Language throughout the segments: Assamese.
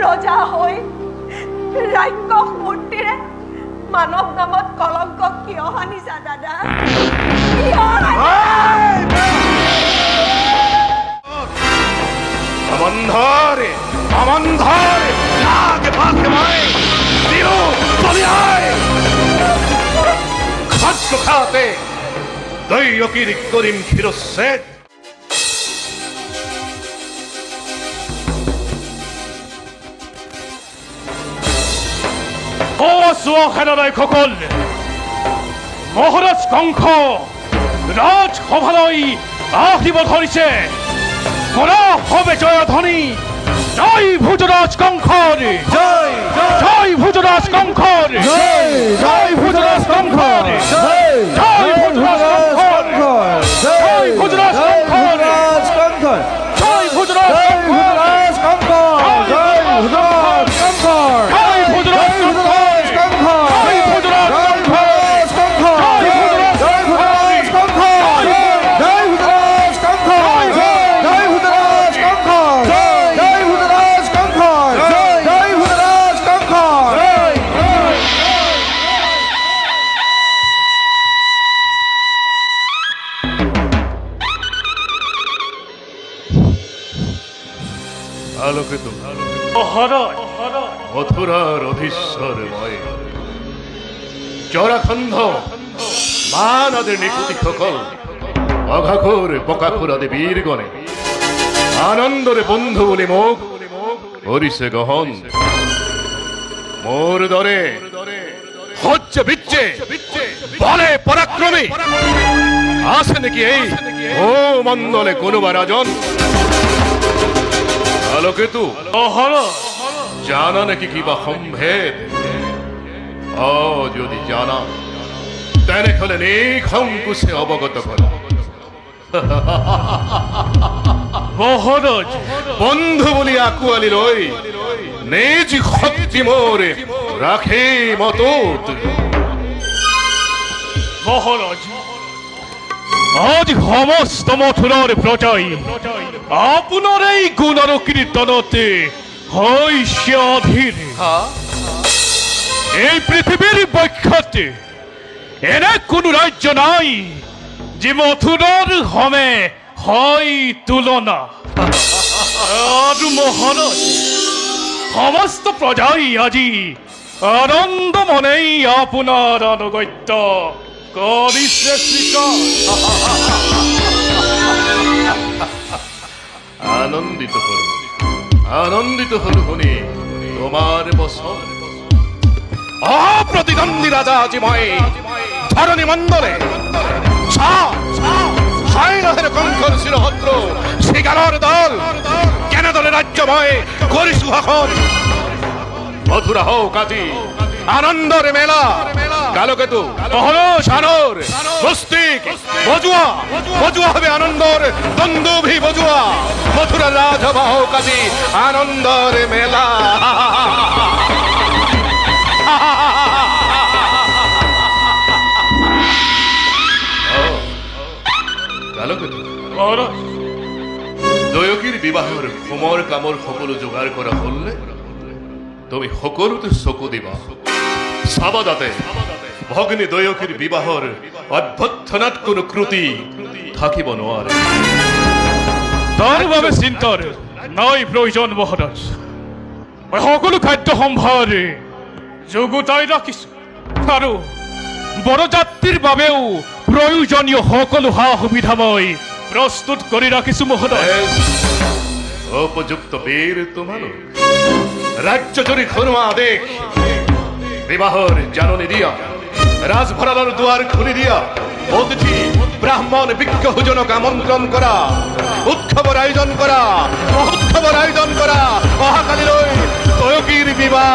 ৰজা হৈ ৰাক্ষস মূৰ্তিৰে মানৱ নামত কলংক কিয় সানিছা দাদা? আমন্ধরে আমন্ধরে লাগে পাকে মাই দিও চলে আয় খাদ্য খাতে দৈয়কির করিম ফিরোজেদ সকল মহারাজ কংস রাজসভালৈ আহিব ধৰিছে। কৰা হবে জয়ধ্বনি। জয় ভোজৰাজ কংসৰ জয় জয় ভোজৰাজ কংসৰ জয় জয় ভোজৰাজ কংসৰ জয় জয় ভোজৰাজ কংসৰ জয় ভোজৰাজ কংসৰ জয় ভোজৰাজ কংসৰ জয় ভোজৰাজ কংসৰ জয় ভোজরাজ আলোকিত মথুরার অধীশ্বর ময় জরাখণ্ড মানাদের নিকুতি সকল অঘাঘর বকাখুরাদে বীরগণে আনন্দরে বন্ধু বলি মুখ হরিষে গহন মোর দরে হচ্ছে বিচ্ছে বলে পরাক্রমী আছে নাকি এই ও মন্ডলে কোনোবা রাজন? আলোকেতু জানা নাকি কিবা সম্ভেদ? যদি জানা তেনে হলে নিখঙ্কুশে অবগত করা। মহারাজ বন্ধু বলি আকুয়ালি লই নিজ শক্তি মোরে রাখে মতো। মহারাজ আজ সমস্ত মথুরার প্রজাই আপনার এই গুণার কীর্তনতে হইছে অধীর। এই পৃথিবীর বক্ষতে এনে কোন রাজ্য নাই যে মথুরার হমে হয় তুলনা। আর মহারাজ সমস্ত প্রজাই আজি আনন্দ মনেই আপনার অনুগত্য করিছে স্বীকার। আনন্দিত হল শুনি তোমার বসন। অপ্রতিদ্বন্দ্বী রাজা জীবয় ধরণী মন্ডলে কঙ্কর শিরহদ্র শিকারর দল কেন দলে রাজ্যময় করি সুহাখন। মথুরা হোক আজি আনন্দর মেলা। কালকেতু সানর মস্তিক বজুয়া বজুয়া হবে আনন্দর দ্বন্দ্বভি বজুয়া। মথুরা রাজসভা হোক আজি আনন্দর মেলা। দয়কীর বিবাহের সমর কামর সকলো যোগাড় করা হলে তুমি সকলোতে চকু দিবা। চাবাদাতে ভগ্নী দয়কীর বিবাহর অভ্যর্থনাত কোনো ত্ৰুটি থাকিব নোৱাৰে। তাৰ বাবে চিন্তাৰ নাই প্ৰয়োজন মহাৰাজ। মই সকলো খাদ্য সম্ভাৰ যোগোতাই ৰাখিছো আৰু বৰযাত্ৰীৰ বাবেও প্ৰয়োজনীয় সকলো সা সুবিধা মই প্ৰস্তুত কৰি ৰাখিছো মহাৰাজ। উপযুক্ত বীর তোমালোক রাজ্য জুড়ে খনুয়া দেখ বিবাহর জাননী দিয়া রাজভরানোর দুয়ার খুলি দিয়া অতিথি ব্রাহ্মণ বিজ্ঞজনক আমন্ত্রণ করা উৎসবর আয়োজন করা মহোৎসবর আয়োজন করা মহাকালীর ওই দয়কীর বিবাহ।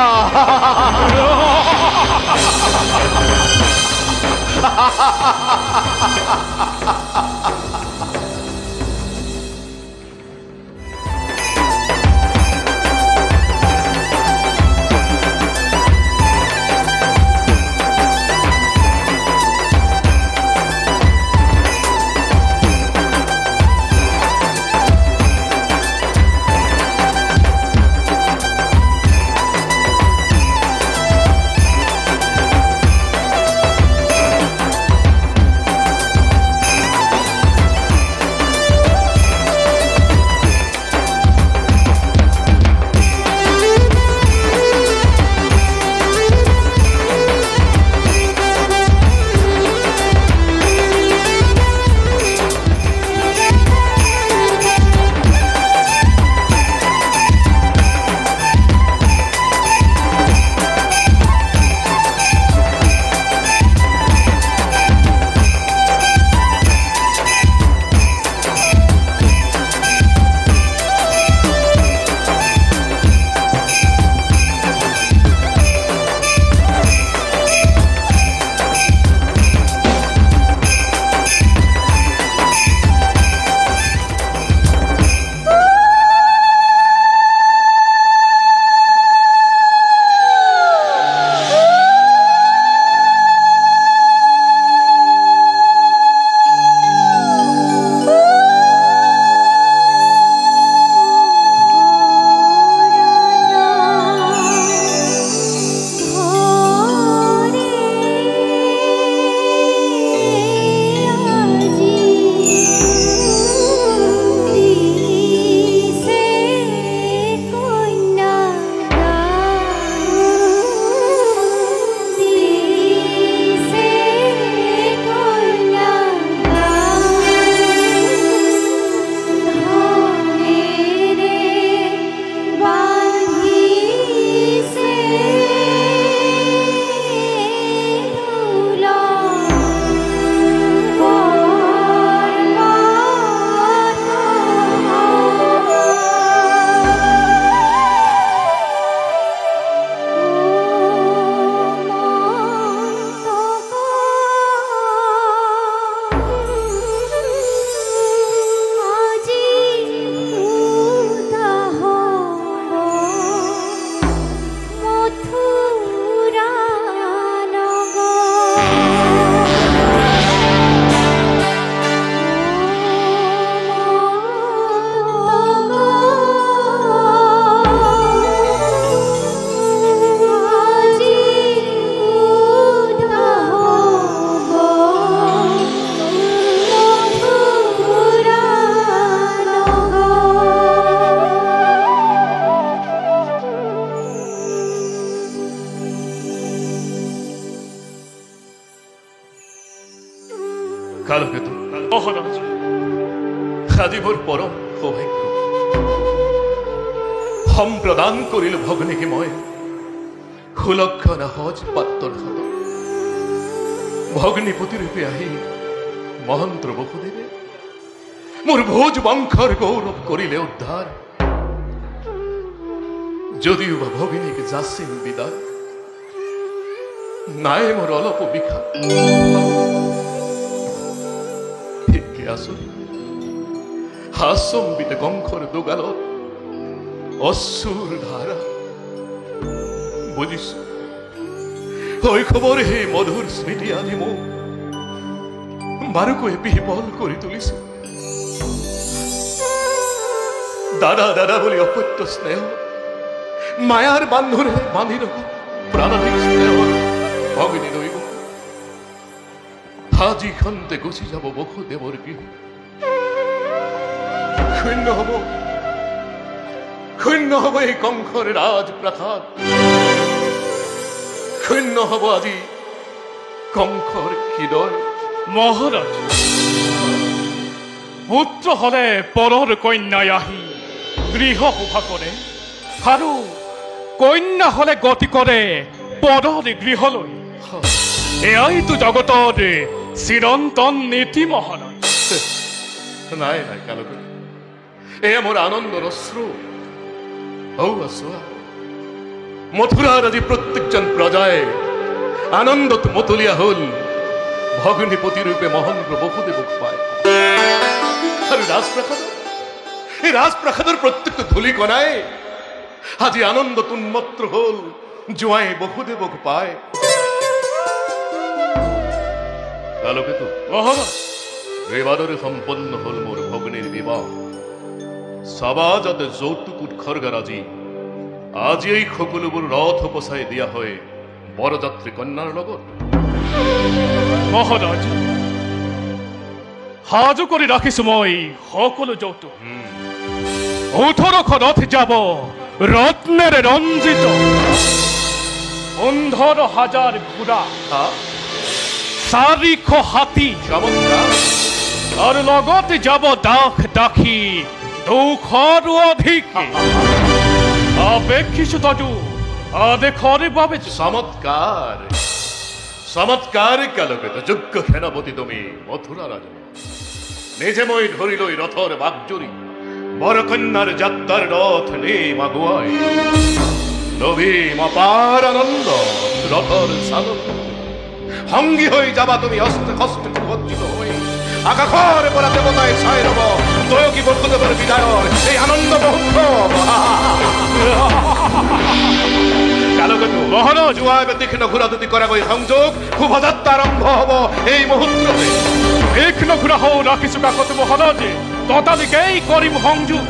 সম্প্ৰদান কৰিল ভগ্নীকে মই সুলক্ষণা সজ পাত্ৰৰ হাতত ভগ্নীপতি ৰূপে আহি মহন্ত্ৰ বসুদেৱে মোৰ ভোজ বংশৰ গৌৰৱ কৰিলে উদ্ধাৰ যদিও বা ভগিনীক যাচিম বিদায় নাই মোৰ অলপ বিখা ঠিকে আছো হাচম্বিত কংসৰ দোগালত অশ্ৰুৰ ধাৰা বুজিছো শৈশৱৰ সেই মধুৰ স্মৃতি আজি মোক বাৰুকৈ বিহ্বল কৰি তুলিছে দাদা দাদা বুলি অপত্য স্নেহ মায়াৰ বান্ধোৰে বান্ধি ৰখা প্ৰাণাধিক স্নেহ ভগিনী দৈব আজি খন্তে গুচি যাব বসুদেৱৰ গৃহ শূন্য হব এই কংসৰ ৰাজপ্ৰাসাদ শূন্য হব আজি কংসৰ হৃদয় মহাৰাজ পুত্ৰ হলে পৰৰ কন্যাই আহি গৃহ শোভা কৰে আৰু কন্যা হলে গতি কৰে পৰৰ গৃহলৈ এয়াইতো জগতৰ চিৰন্তন নীতি মহাৰাজ নাই নাই কালকে এয়া মোৰ আনন্দৰ অশ্ৰু চোৱা মথুৰাৰ আজি প্ৰত্যেকজন প্ৰজাই আনন্দত মতলীয়া হল ভগ্নীপতি ৰূপে মহেন্দ্ৰ বসুদেৱক পায় আৰু ৰাজপ্ৰাসাদৰ প্ৰত্যেকটো ধূলিকণাই আজি আনন্দত উন্মত্ত হল জোঁৱাই বসুদেৱক পায় কালকেতো মহাৰাজ বিবাদৰে সম্পন্ন হল মোৰ ভগ্নীৰ বিবাহ সমাজত যৌতুক উৎসৰ্গাৰ আজি এই সকলোবোৰ ৰথ উপচাই দিয়া হয় বৰযাত্ৰী কন্যাৰ লগত মহাৰাজ সাজু কৰি ৰাখিছো মই সকলো যৌতুক 18শ ৰথ যাব ৰত্নেৰে ৰঞ্জিত 15,000 ঘোঁৰা 400 হাতী চমৎকাৰ আৰু লগতে যাব দাখ দাখি 200ৰো অধিক অপেক্ষিছো তজু আদেশৰে বাবে চমৎকাৰ চমৎকাৰ কালকেতো যোগ্য সেনাপতি তুমি মথুৰা ৰাজ নিজে মই ধৰি লৈ ৰথৰ বাগজুৰি বৰকন্যাৰ যাত্ৰাৰ ৰথ নে মাগুৱাই নবীম অপাৰ আনন্দ ৰথৰ চালক সংগী হৈ যাবা তুমি অস্ত্ৰ শস্ত্ৰ সুসজ্জিত হৈ আকাশৰ পৰা দেৱতাই চাই ৰব দয়কী বসুদেৱৰ বিদায়ৰ এই আনন্দ মহোৎসৱ কালকেতো মহাৰাজ জোঁৱাই তীক্ষ্ণ ঘোঁৰা দুটি কৰাকৈ সংযোগ শুভযাত্ৰা আৰম্ভ হব এই মুহূৰ্ততে তীক্ষ্ণ ঘোঁৰা হও ৰাখিছো কাকত মহাৰাজে ততালিকেই কৰিম সংযোগ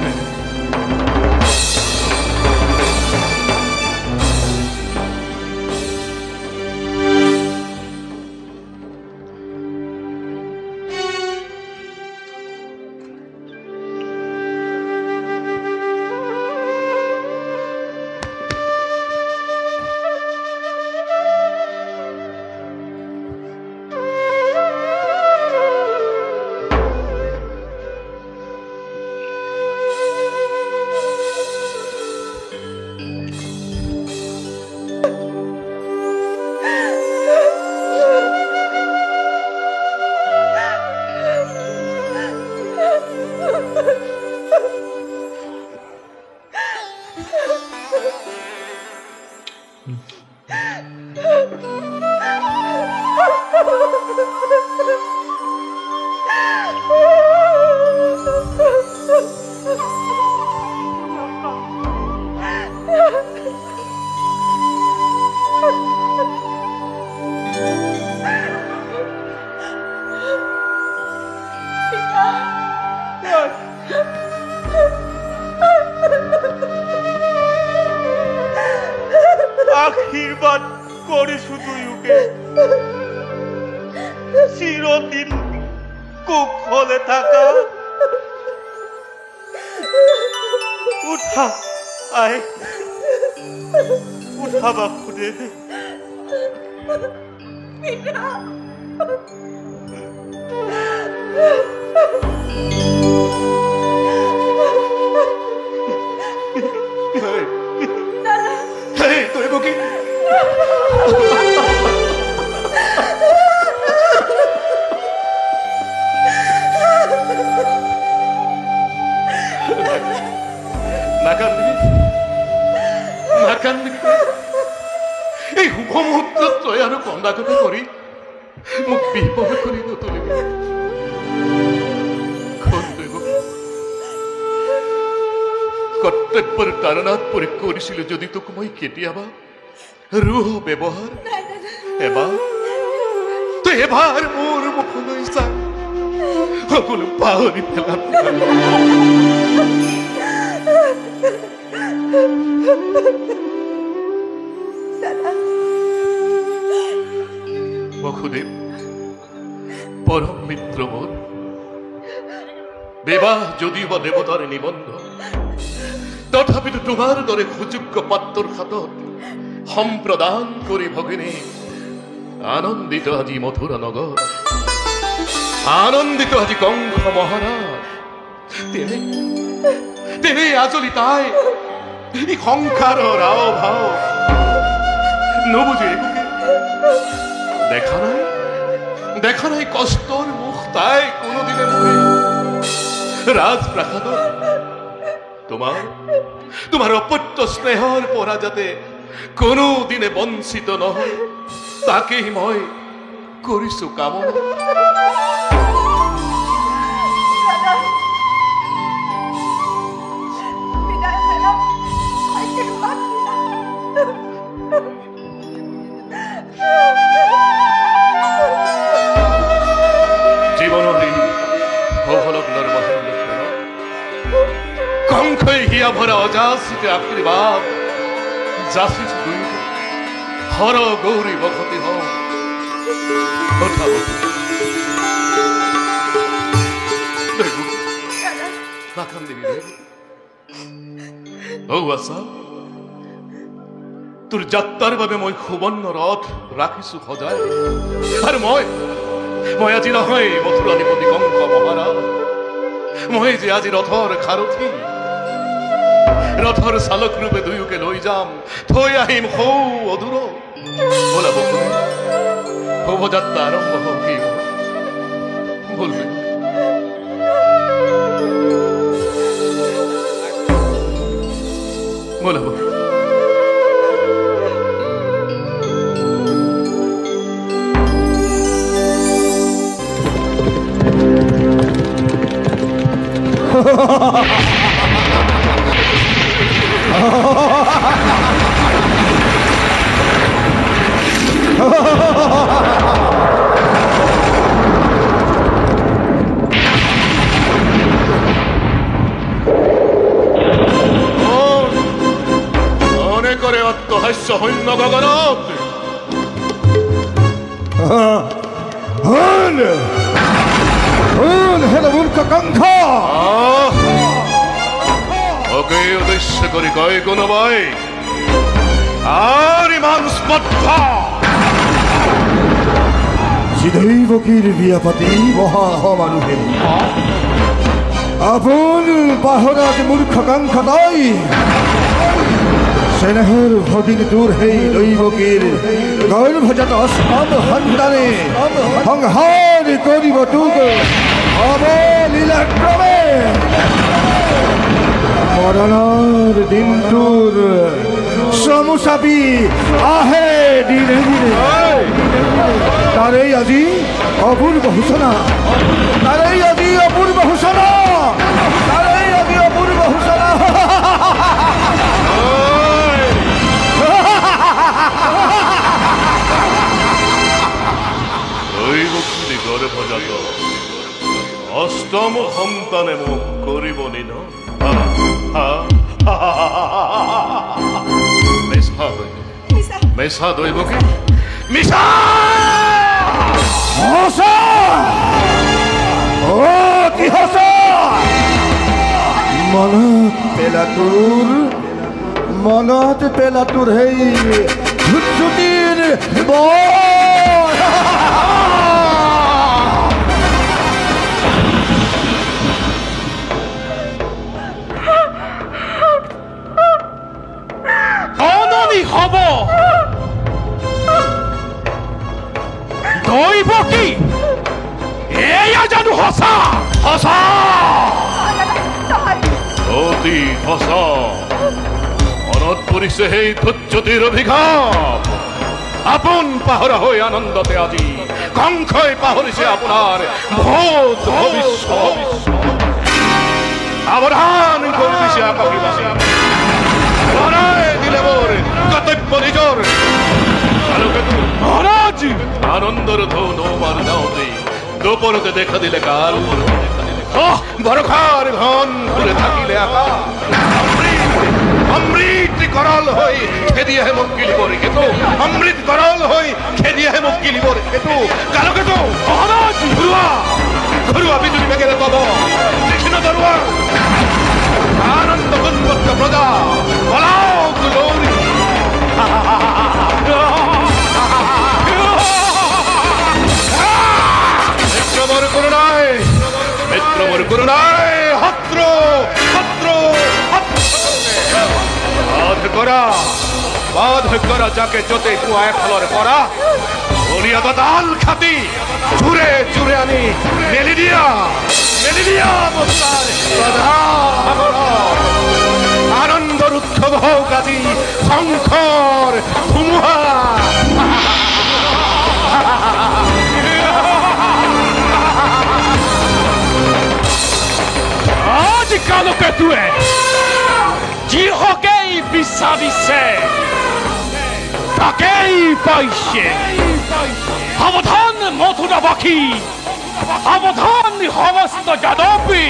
আশীৰ্বাদ কৰিছো দুয়োকে চিৰদিন কুশলে থাকা উঠা আই উঠা বাসুদেৱ নাকান্দিবি এই শুভ মুহূৰ্তত তই আৰু কন্দাকতা কৰি মোক বিপদ কৰি নতুলিবি কৰ্তব্যৰ তাৰণাত পৰি কৰিছিলো যদি তোক মই কেতিয়াবা ৰুহ ব্যৱহাৰ এবাৰ মোৰ মুখলৈ চা সকলো পাহৰি পেলাম বসুদেৱ পৰম মিত্ৰ মোৰ বিবাহ যদিও বা দেৱতাৰ নিবন্ধ তথাপিতো তোমাৰ দৰে সুযোগ্য পাত্ৰৰ হাতত সম্প্ৰদান কৰি ভগিনী আনন্দিত আজি মথুৰা নগৰ আনন্দিত আজি কংস মহাৰাজ তেনে আজলি তাই এই সংসাৰৰ আও ভাও নবুজে দেখা নাই কষ্টৰ মুখ তাই কোনোদিনে মুখে ৰাজপ্ৰাসাদত তোমাৰ অপত্য স্নেহৰ পৰা যাতে কোনোদিনে বঞ্চিত নহয় তাকেই মই কৰিছো কামনা জীৱনৰ সৌহলগ্নৰ মহেন্দ্ৰ কংসই হিয়া ভৰা অযাচিত আশীৰ্বাদ যাচিছো দুই হৰ গৌৰী বসতি হওঁ কথা নাকান্দিবি আছা তোৰ যাত্ৰাৰ বাবে মই সুবৰ্ণ ৰথ ৰাখিছো সজাই আৰু মই আজি নহয় মথুৰাধিপতি কংস মহাৰাজ মই যে আজি ৰথৰ সাৰথি ৰথৰ চালক ৰূপে দুয়োকে লৈ যাম থৈ আহিম সৌ অদূৰ বলা বসুদেৱ শুভযাত্ৰা আৰম্ভ হওক কি বলবে বলা মনে করে অট্টহাস্য শূন্য গগনত হেলো মূর্খ কংস ওকে উদ্দেশ্য করে কয় কোন ভাই আর ইমান স্পর্ধা শ্রীদৈবকীর বিয়াপাতি মহাহমানুহে আপন বাহরাজ মূর্খ কংস তাই সেনহের ভগিন দূর হেই দৈবকীর গর্ভজাত অষ্টম সন্তানে সংহার করিব তুক অবলীলাক্রমে মরণর দিনটোর সমুচাপি আহে দিনে দিনে তারেই আজি অপূর্ব সূচনা তারেই আজি অপূর্ব সূচনা তারেই আজি অপূর্ব সূচনা দৈবকী গর্ভজাত অষ্টম সন্তানে মোক কৰিব নিন মেছা দৈবকী মিছা মনত পেলাটোৰ সেই ঝুটঝুটিৰ হব দৈবকী এয়া জানো সঁচা অতি সঁচা পুৰিছে সেই ধৈৰ্যতিৰ অভিঘাত আপোন পাহৰা হৈ আনন্দতে আজি কংসই পাহৰিছে আপোনাৰ ভূত ভৱিষ্যত সাৱধান কৰি দিছে আকাশীবাসী লৰাই দিলে মোৰ কৰ্তব্য নিজৰ মহাৰাজ আনন্দৰ ধৌ নৌমাৰ যাওঁতে দুপৰতে দেখা দিলে কাল বৰষাৰ ঘন ঘূৰে থাকিলে আকাশ অমৃত কৰল হৈ খেদি আহে মোক গিলিবৰ কেতু অমৃত কৰল হৈ খেদি আহে মোক গিলিবৰ কেতু কালকেতু মহাৰাজ ঘূৰুৱা ঘূৰুৱা বিজুলী বেগেৰে পাব কৃষ্ণ দৰুৱা আনন্দ উন্মত্ত প্ৰজা পলাও লৌৰি মিত্ৰমৰ কৰোণাই মিত্ৰমৰ কৰোণাই শত্ৰু শত্ৰু বাধ কৰা যাকে য'তে পোৱা এফালৰ পৰা বলিয়াদ তাল খাটি জোৰে জোৰে আনি মেলি দিয়া আনন্দৰ উৎসৱ হওক আজি শংকৰ ধুমুহা আজি কালকেতুৱে যিহকেই বিচাৰিছে তাকেই পাইছে সাৱধান মথুৰাবাসী সাৱধান সমস্ত যাদৱী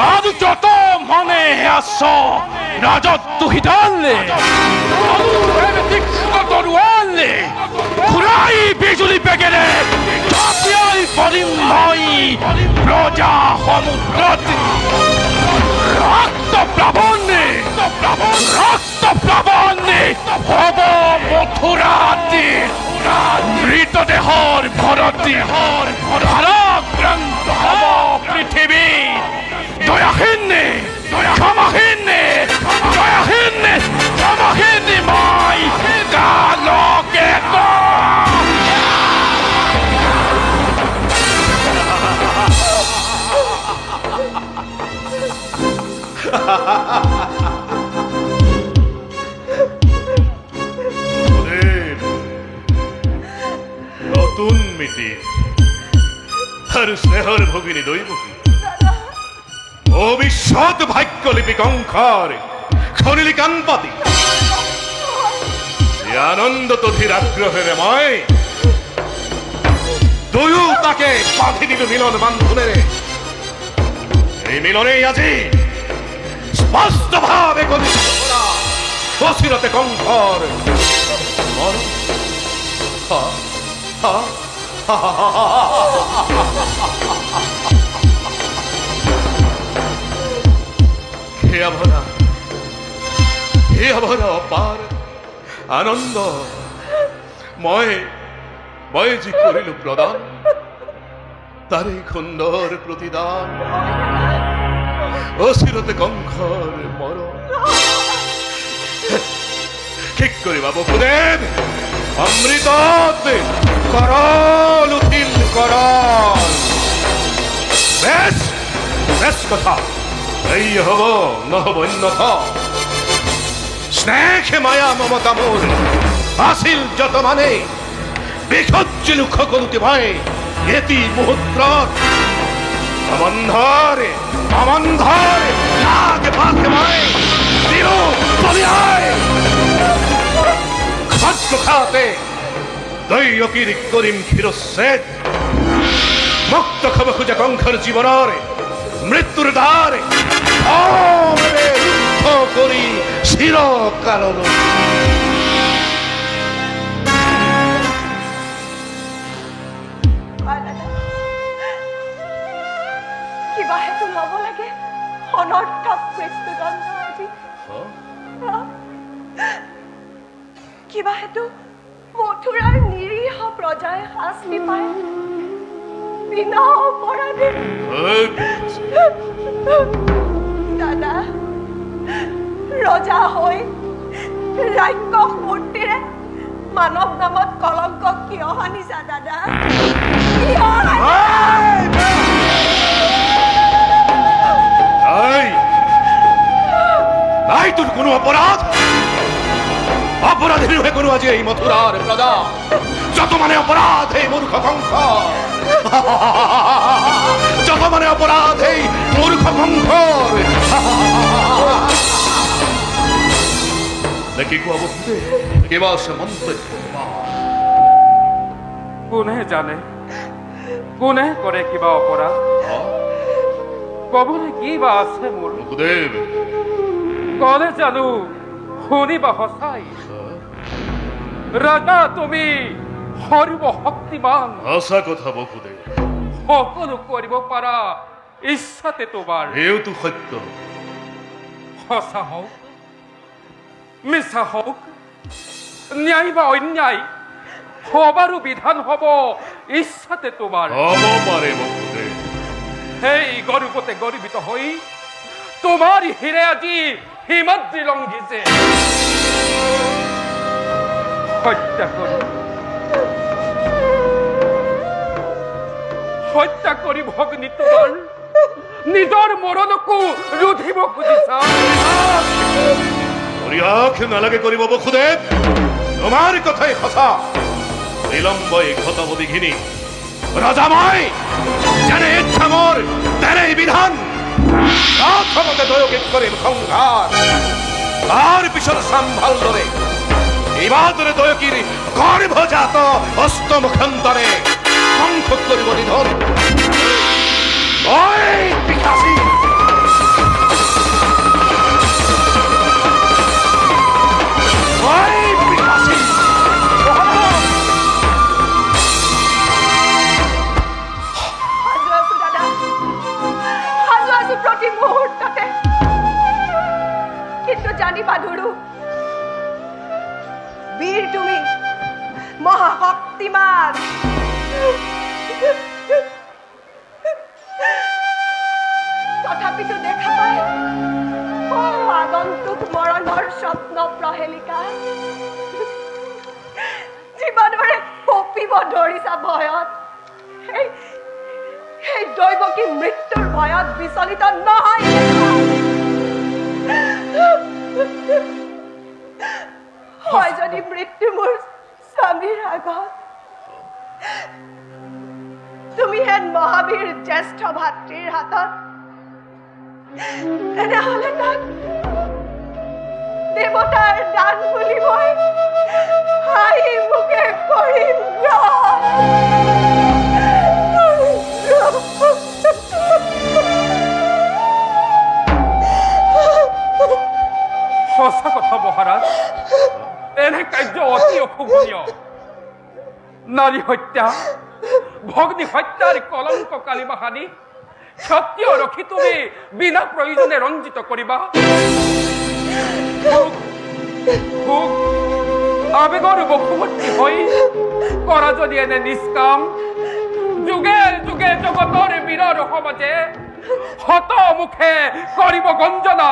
আৰু যত মানে আছ ৰাজত্ব হিতালে তৰুৱালে ঘূৰাই বিজুলী বেগেৰে চাপিয়াই পৰিম মই প্ৰজা সমুদ্ৰত রক্ত প্লাবনে হব মথুরাতে মৃতদেহর ভরতে ভারাক্রান্ত হব পৃথিবী দয়াহীনে ক্ষমাহীনে দয়াহীনে ক্ষমাহীনে মাই কালকে নতুন মিতি আৰু স্নেহৰ ভগিনী দৈমুখী ভৱিষ্যত ভাগ্যলিপি কংসৰ খৰিলি কাণ পাতি আনন্দ তথিৰ আগ্ৰহেৰে মই দুয়ো তাকে বান্ধি দিলো মিলন বান্ধোনেৰে এই মিলনেই আজি স্পষ্টভাৱে গণিত কৰা অচিৰতে কংসৰ সেয়া ভৰা অপাৰ আনন্দ মই যি কৰিলো প্ৰদান তাৰে সুন্দৰ প্ৰতিদান অচিৰতে কংসৰ মৰম ঠিক কৰিবা বসুদেৱ অমৃতত কৰল উঠিল কৰল বেশ কথা এই হব নহব অন্যথা স্নেহে মায়া মমতা মোৰ আছিল যত মানে বিসৰ্জিলো সকলোতে মই এটি মুহূৰ্তত অমন্ধৰে লাগ পাকে মই দিও বলিয়াই খাতে দৈয়কীৰ কৰিম ক্ষীৰোচ্ছেদ মুক্ত খাব খোজা কংসৰ জীৱনৰ মৃত্যুৰ দ্বাৰ ৰুদ্ধ কৰি চিৰকাললৈ কিবা হেতু ল'ব লাগে অনৰ্থক মৃত্যুদণ্ড আজি কিবা হেতু মথুৰাৰ নিৰীহ প্ৰজাই শাস্তি পায় বিনা অপৰাধে দাদা ৰজা হৈ ৰাক্ষস মূৰ্তিৰে মানৱ নামত কলংক কিয় সানিছা দাদা নাই তোৰ কোনো অপৰাধ অপরাধীর হয়ে করু আজি এই মথুরার প্রজা যত মানে অপরাধ এই মূর্খ কঙ্ক যত মানে অপরাধ এই মূর্খ কঙ্কর দেখি কুয়াবো কেবা সে মন্তব্য কোনে জানে কোনে কৰে কিবা অপৰাধ কবলৈ কি বা আছে মোৰ ৰঘুদেব কলে জানো শুনিবা সঁচাই ৰাজা তুমি সৰ্বশক্তিমান আশা কথা বসুদেব সকলো কৰিব পাৰা ইচ্ছাতে তোমাৰ এওতো সত্য সঁচা হওক মিছা হওক ন্যায় বা অন্যায় সবাৰো বিধান হব ইচ্ছাতে তোমাৰ হব পাৰে বসুদেব সেই গৰ্বতে গৰ্বিত হৈ তোমাৰ হিৰে আজি হিমাদ্ৰী লংঘিছে হত্যা কৰি ভগ্নী তোমাৰ নিজৰ মৰণকো ৰুধিব খুজিছা পরিহাস নালাগে করিব বসুদেব তোমার কথাই সঁচা বিলম্ব এই ঘটবদিঘিনী রাজাময় জানে ইচ্ছা মোর তেনে বিধান প্রথমতে দয়কিক করিম সংঘাত তার পিছন সম্ভাল ধরে এইবাদরে দয়কির গর্ভজাত অস্তমুখন্তরে সংখ্য করিব নিধন ওই পিতাসী প্রতি মুহূর্ততে কিন্তু জানিবা ধুরু বীর তুমি মহাশক্তিমান তথাপিতো দেখা পাই আগন্তুক মৰণৰ স্বপ্ন প্ৰহেলিকা জীৱনৰে কঁপিব ধৰিছা ভয়ত সেই দৈৱকী মৃত্যুৰ ভয়ত বিচলিত নহয় হয় যদি মৃত্যু মোৰ স্বামীৰ আগত তুমি হেন মহাবীৰ জ্যেষ্ঠ ভাতৃৰ হাতত তেনেহলে তাক দেৱতাৰ দান বুলি মই হাঁহি মুখে কৰিম সঁচা কথা মহাৰাজ এনে কাৰ্য অতি অশুভনীয় নাৰী হত্যা ভগ্নী হত্যাৰ কলংক কালিমা হানি সত্য ৰখি তুমি বিনা প্ৰয়োজনে ৰঞ্জিত কৰিবা আবেগৰ বশৱৰ্তী হৈ কৰা যদি এনে নিষ্কাম যুগে যুগে জগতৰ বীৰৰ সমাজে হত মুখে কৰিব গঞ্জনা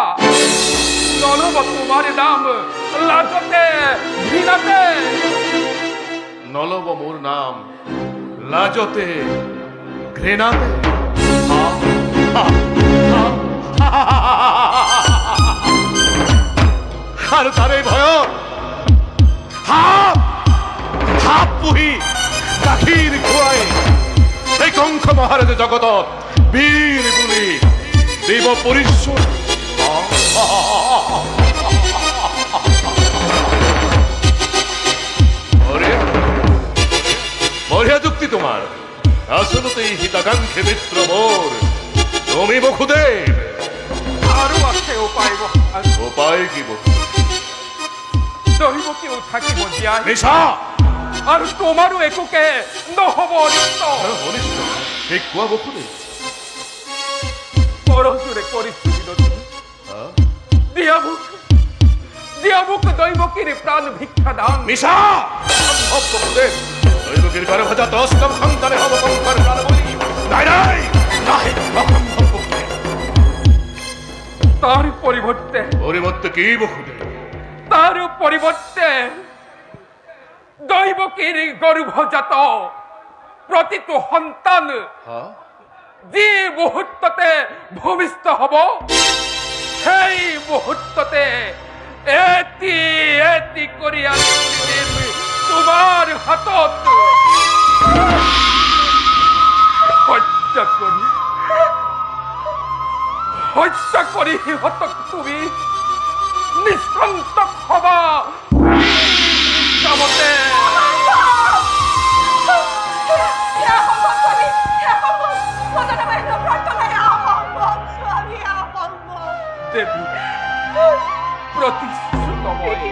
নলব তোমাৰ নাম লাজতে ঘৃণাতে নলব মোৰ নাম লাজতে ঘৃণাতে আৰ তাৰে ভয় হাপ পুহি গাখীৰ খুৱাই এই কংস মহাৰাজ জগতত বীৰ বুলি দেব পৰিশ্বৰ বঢ়িয়া যুক্তি তোমাৰ আসলতে হিতাকাঙ্ক্ষী মিত্ৰ মোৰ তুমি বসুদেব আৰু আছে উপায় উপায় কি দৈৱকীও থাকিব জীয়াই নিশা আৰু তোমাৰো একোকে নহব অনিষ্ট ঠিক কোৱা বসুদেব পৰজোৰে কৰিছো দিয়া মোক দৈৱকীৰ প্ৰাণ ভিক্ষা দান নিশা সম্ভৱ বসুদেব দৈবকীর গর্ভজাত অষ্টম সন্তানে হব কঙ্কর প্রাণবলী নাই নাই নাই অসম্ভব তার পরিবর্তে কি বসুদেব তার পরিবর্তে দৈবকীর গর্ভজাত প্রতিটো সন্তান যি মুহূর্ততে ভূমিষ্ঠ হব সেই মুহূর্ততে এটি বৃত্তি কৰি আমি দিম তোমাৰ হাতত হত্যা কৰি সিহঁতক তুমি নিষ্কণ্টক হবা কামতে দেৱী প্ৰতিশ্ৰুতময়ী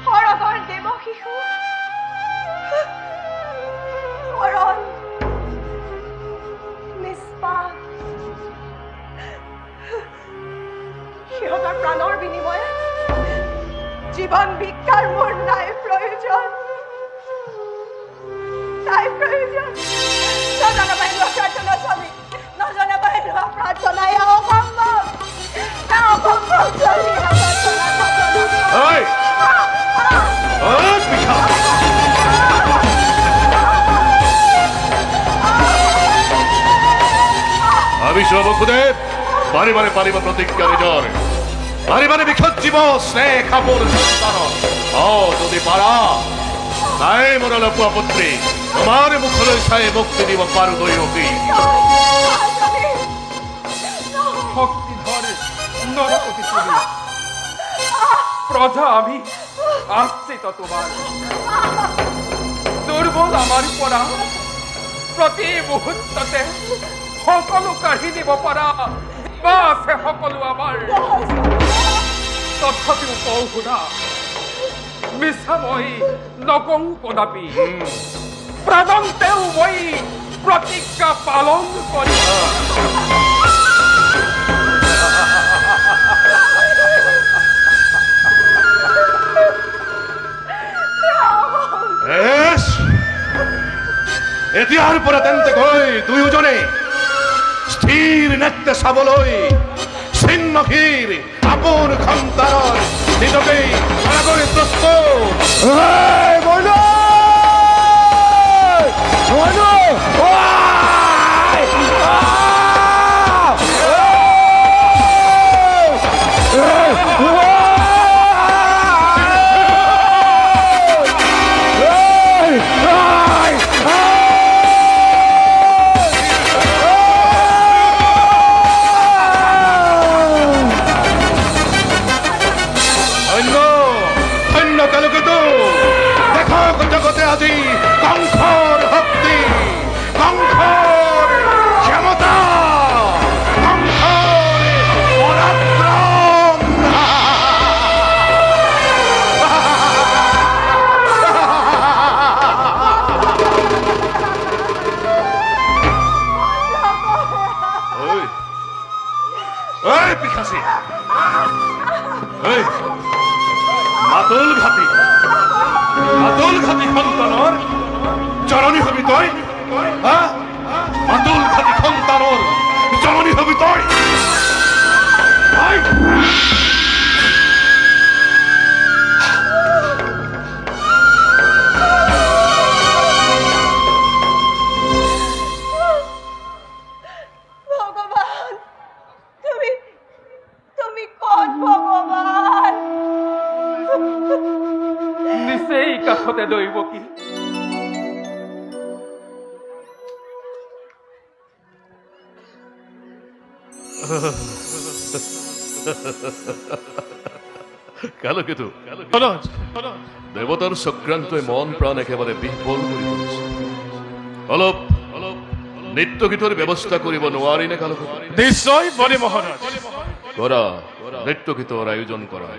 সৰগৰ দেৱ শিশু সৰল নিষ্পাপ সিহঁতৰ প্ৰাণৰ বিনিময়ে জীৱন ভিক্ষাৰ মোৰ নাই প্ৰয়োজন নজনা বাহিৰ প্ৰাৰ্থনা স্বামী নজনা বাহিৰ প্ৰাৰ্থনা অসম্ভৱ স্বামী আমি সবকুদেব বারে পারিব প্রতিজ্ঞা নিজর বারে বিক্ষিব স্নেহ কাপড় সন্তান যদি পারা তাই মোর লপুয়া পুত্রী তোমার মুখলৈ চাই মুক্তি দিব পারো দৈবকী শক্তিধর নরপতি তুমি প্রজা আমি আশ্রিত তোমার দুর্বল আমার পৰা প্ৰতি মুহূৰ্ততে সকলো কাঢ়ি দিব পাৰা জীৱা আছে সকলো আমাৰ তথাপিও কওঁ শুনা মিছা মই নকওঁ কদাপি প্ৰাণন্তেও মই প্ৰতিজ্ঞা পালন কৰিম এতিয়াৰ পৰা তেন্তে গৈ দুয়োজনে স্থিৰ নেত্ৰে চাবলৈ ছিন্নভীৰ আপোন সন্তানৰ নিজকে আগলৈ প্ৰস্তুত মাতুল ঘাটি সন্তানৰ জননী হবি তই মাতুল ঘাটি সন্তানৰ জননী হবি তই ভগৱান তুমি ক'ত ভগৱান নিচেই কাষতে দৈবকী কালকেতু দেৱতাৰ চক্ৰান্তই মন প্ৰাণ একেবাৰে বিহ্বল কৰি তুলিছে অলপ নৃত্য গীতৰ ব্যৱস্থা কৰিব নোৱাৰি নে কালকেতু নিশ্চয় বনে মহাৰাজ কৰা নৃত্য গীতৰ আয়োজন কৰা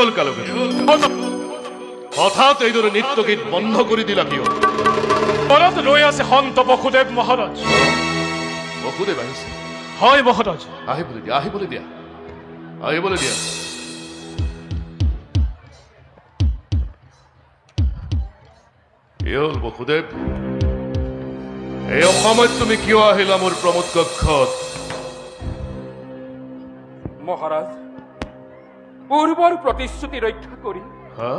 হ'ল কালকেতু হঠাৎ এইদৰে নৃত্য গীত বন্ধ কৰি দিলা কিয় ঘৰত ৰৈ আছে সন্ত বসুদেৱ মহাৰাজ বসুদেৱ আহিছে হয় মহাৰাজ আহিবলৈ দিয়া আহিবলৈ দিয়া আহিবলৈ দিয়া হ'ল বসুদেৱ এই অসমত তুমি কিয় আহিলা মোৰ প্ৰমোদ কক্ষত মহাৰাজ পূৰ্বৰ প্ৰতিশ্ৰুতি ৰক্ষা কৰি হা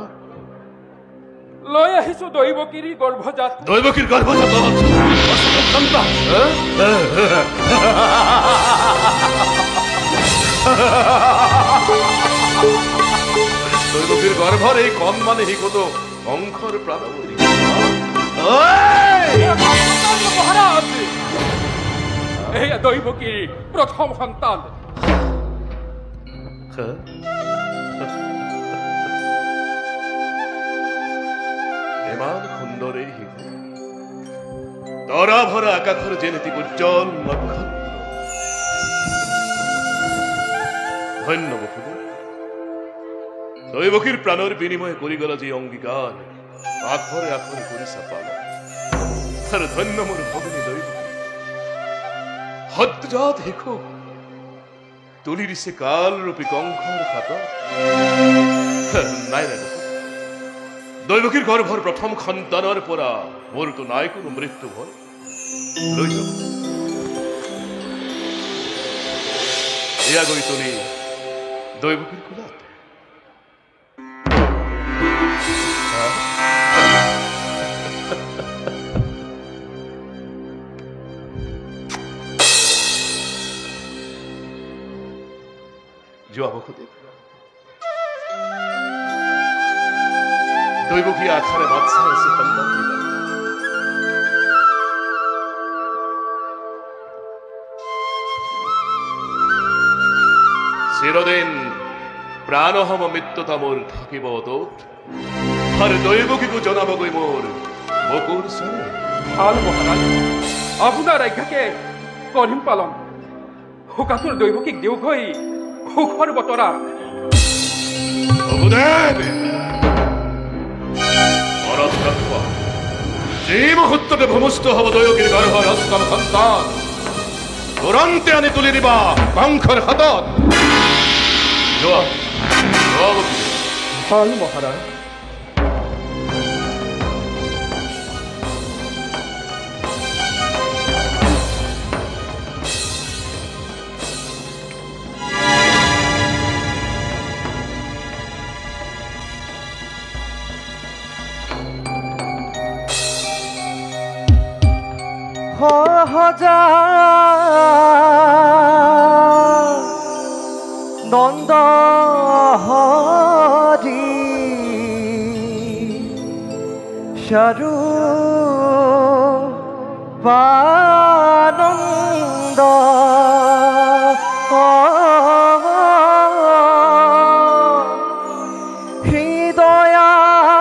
লৈ আহিছো দৈৱকীৰী গৰ্ভজাত দৈৱকীৰ গৰ্ভজাত সন্তান দৈৱকীৰ গৰ্ভৰ এই কণমানে শিকত কংসৰ প্ৰাণৱলী মহাৰাজ এয়া দৈৱকীৰ প্ৰথম সন্তান ইমান সুন্দৰ এই শিশু তৰা ভৰা আকাশৰ যেনেটি উজ্জ্বল নক্ষত্ৰ ধন্য বসুদেৱ দৈৱকীৰ প্ৰাণৰ বিনিময় কৰি গলা যি অংগীকাৰ আখৰে আখৰে কৰিছা পালন আৰু ধন্য মোৰ ভগিনী দৈৱকী সদ্যজাত শিশু তুলি দিছে কালৰূপী কংসৰ হাতত নাই নাই দৈৱকীৰ গৰ্ভৰ প্ৰথম সন্তানৰ পৰা মোৰতো নাই কোনো মৃত্যু ভয় লৈ যাব এয়া গৈ তুলি দৈৱকীৰ কোলাত যোৱা বসুদেৱ দৈৱকী আখাৰে বাট চাই আছে সন্তান দিবা চিৰদিন প্ৰাণহম মৃত্যুতা মোৰ থাকিব অতত আৰু দৈৱকীকো জনাবগৈ মোৰ বকুৰ চৰে ভাল মহাৰাজ আপোনাৰ আজ্ঞাকে কৰিম পালন শোকাতুৰ দৈৱকীক দেউঘৈ সুখৰ বতৰা বসুদেৱ মনত ৰাখিবা যি মুহূৰ্ততে ভূমিষ্ঠ হ'ব দৈৱকীৰ গৰ্ভৰ অষ্টম সন্তান তুৰন্তে আনি তুলি দিবা কংসৰ হাতত যোৱা ভাল মহাৰাজ সহজা নন্দ হৰি সৰু বানন্দ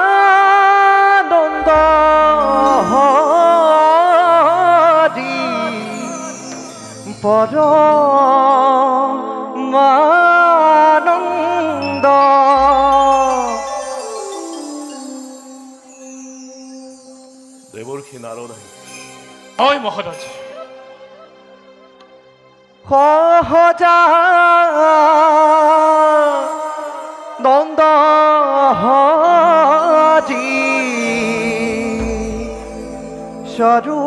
হৃদয়ানন্দ পৰমানন্দ দেৱৰ্ষি নাৰদ আহিল হয় মহাৰাজ সহজা নন্দ হৰি সৰু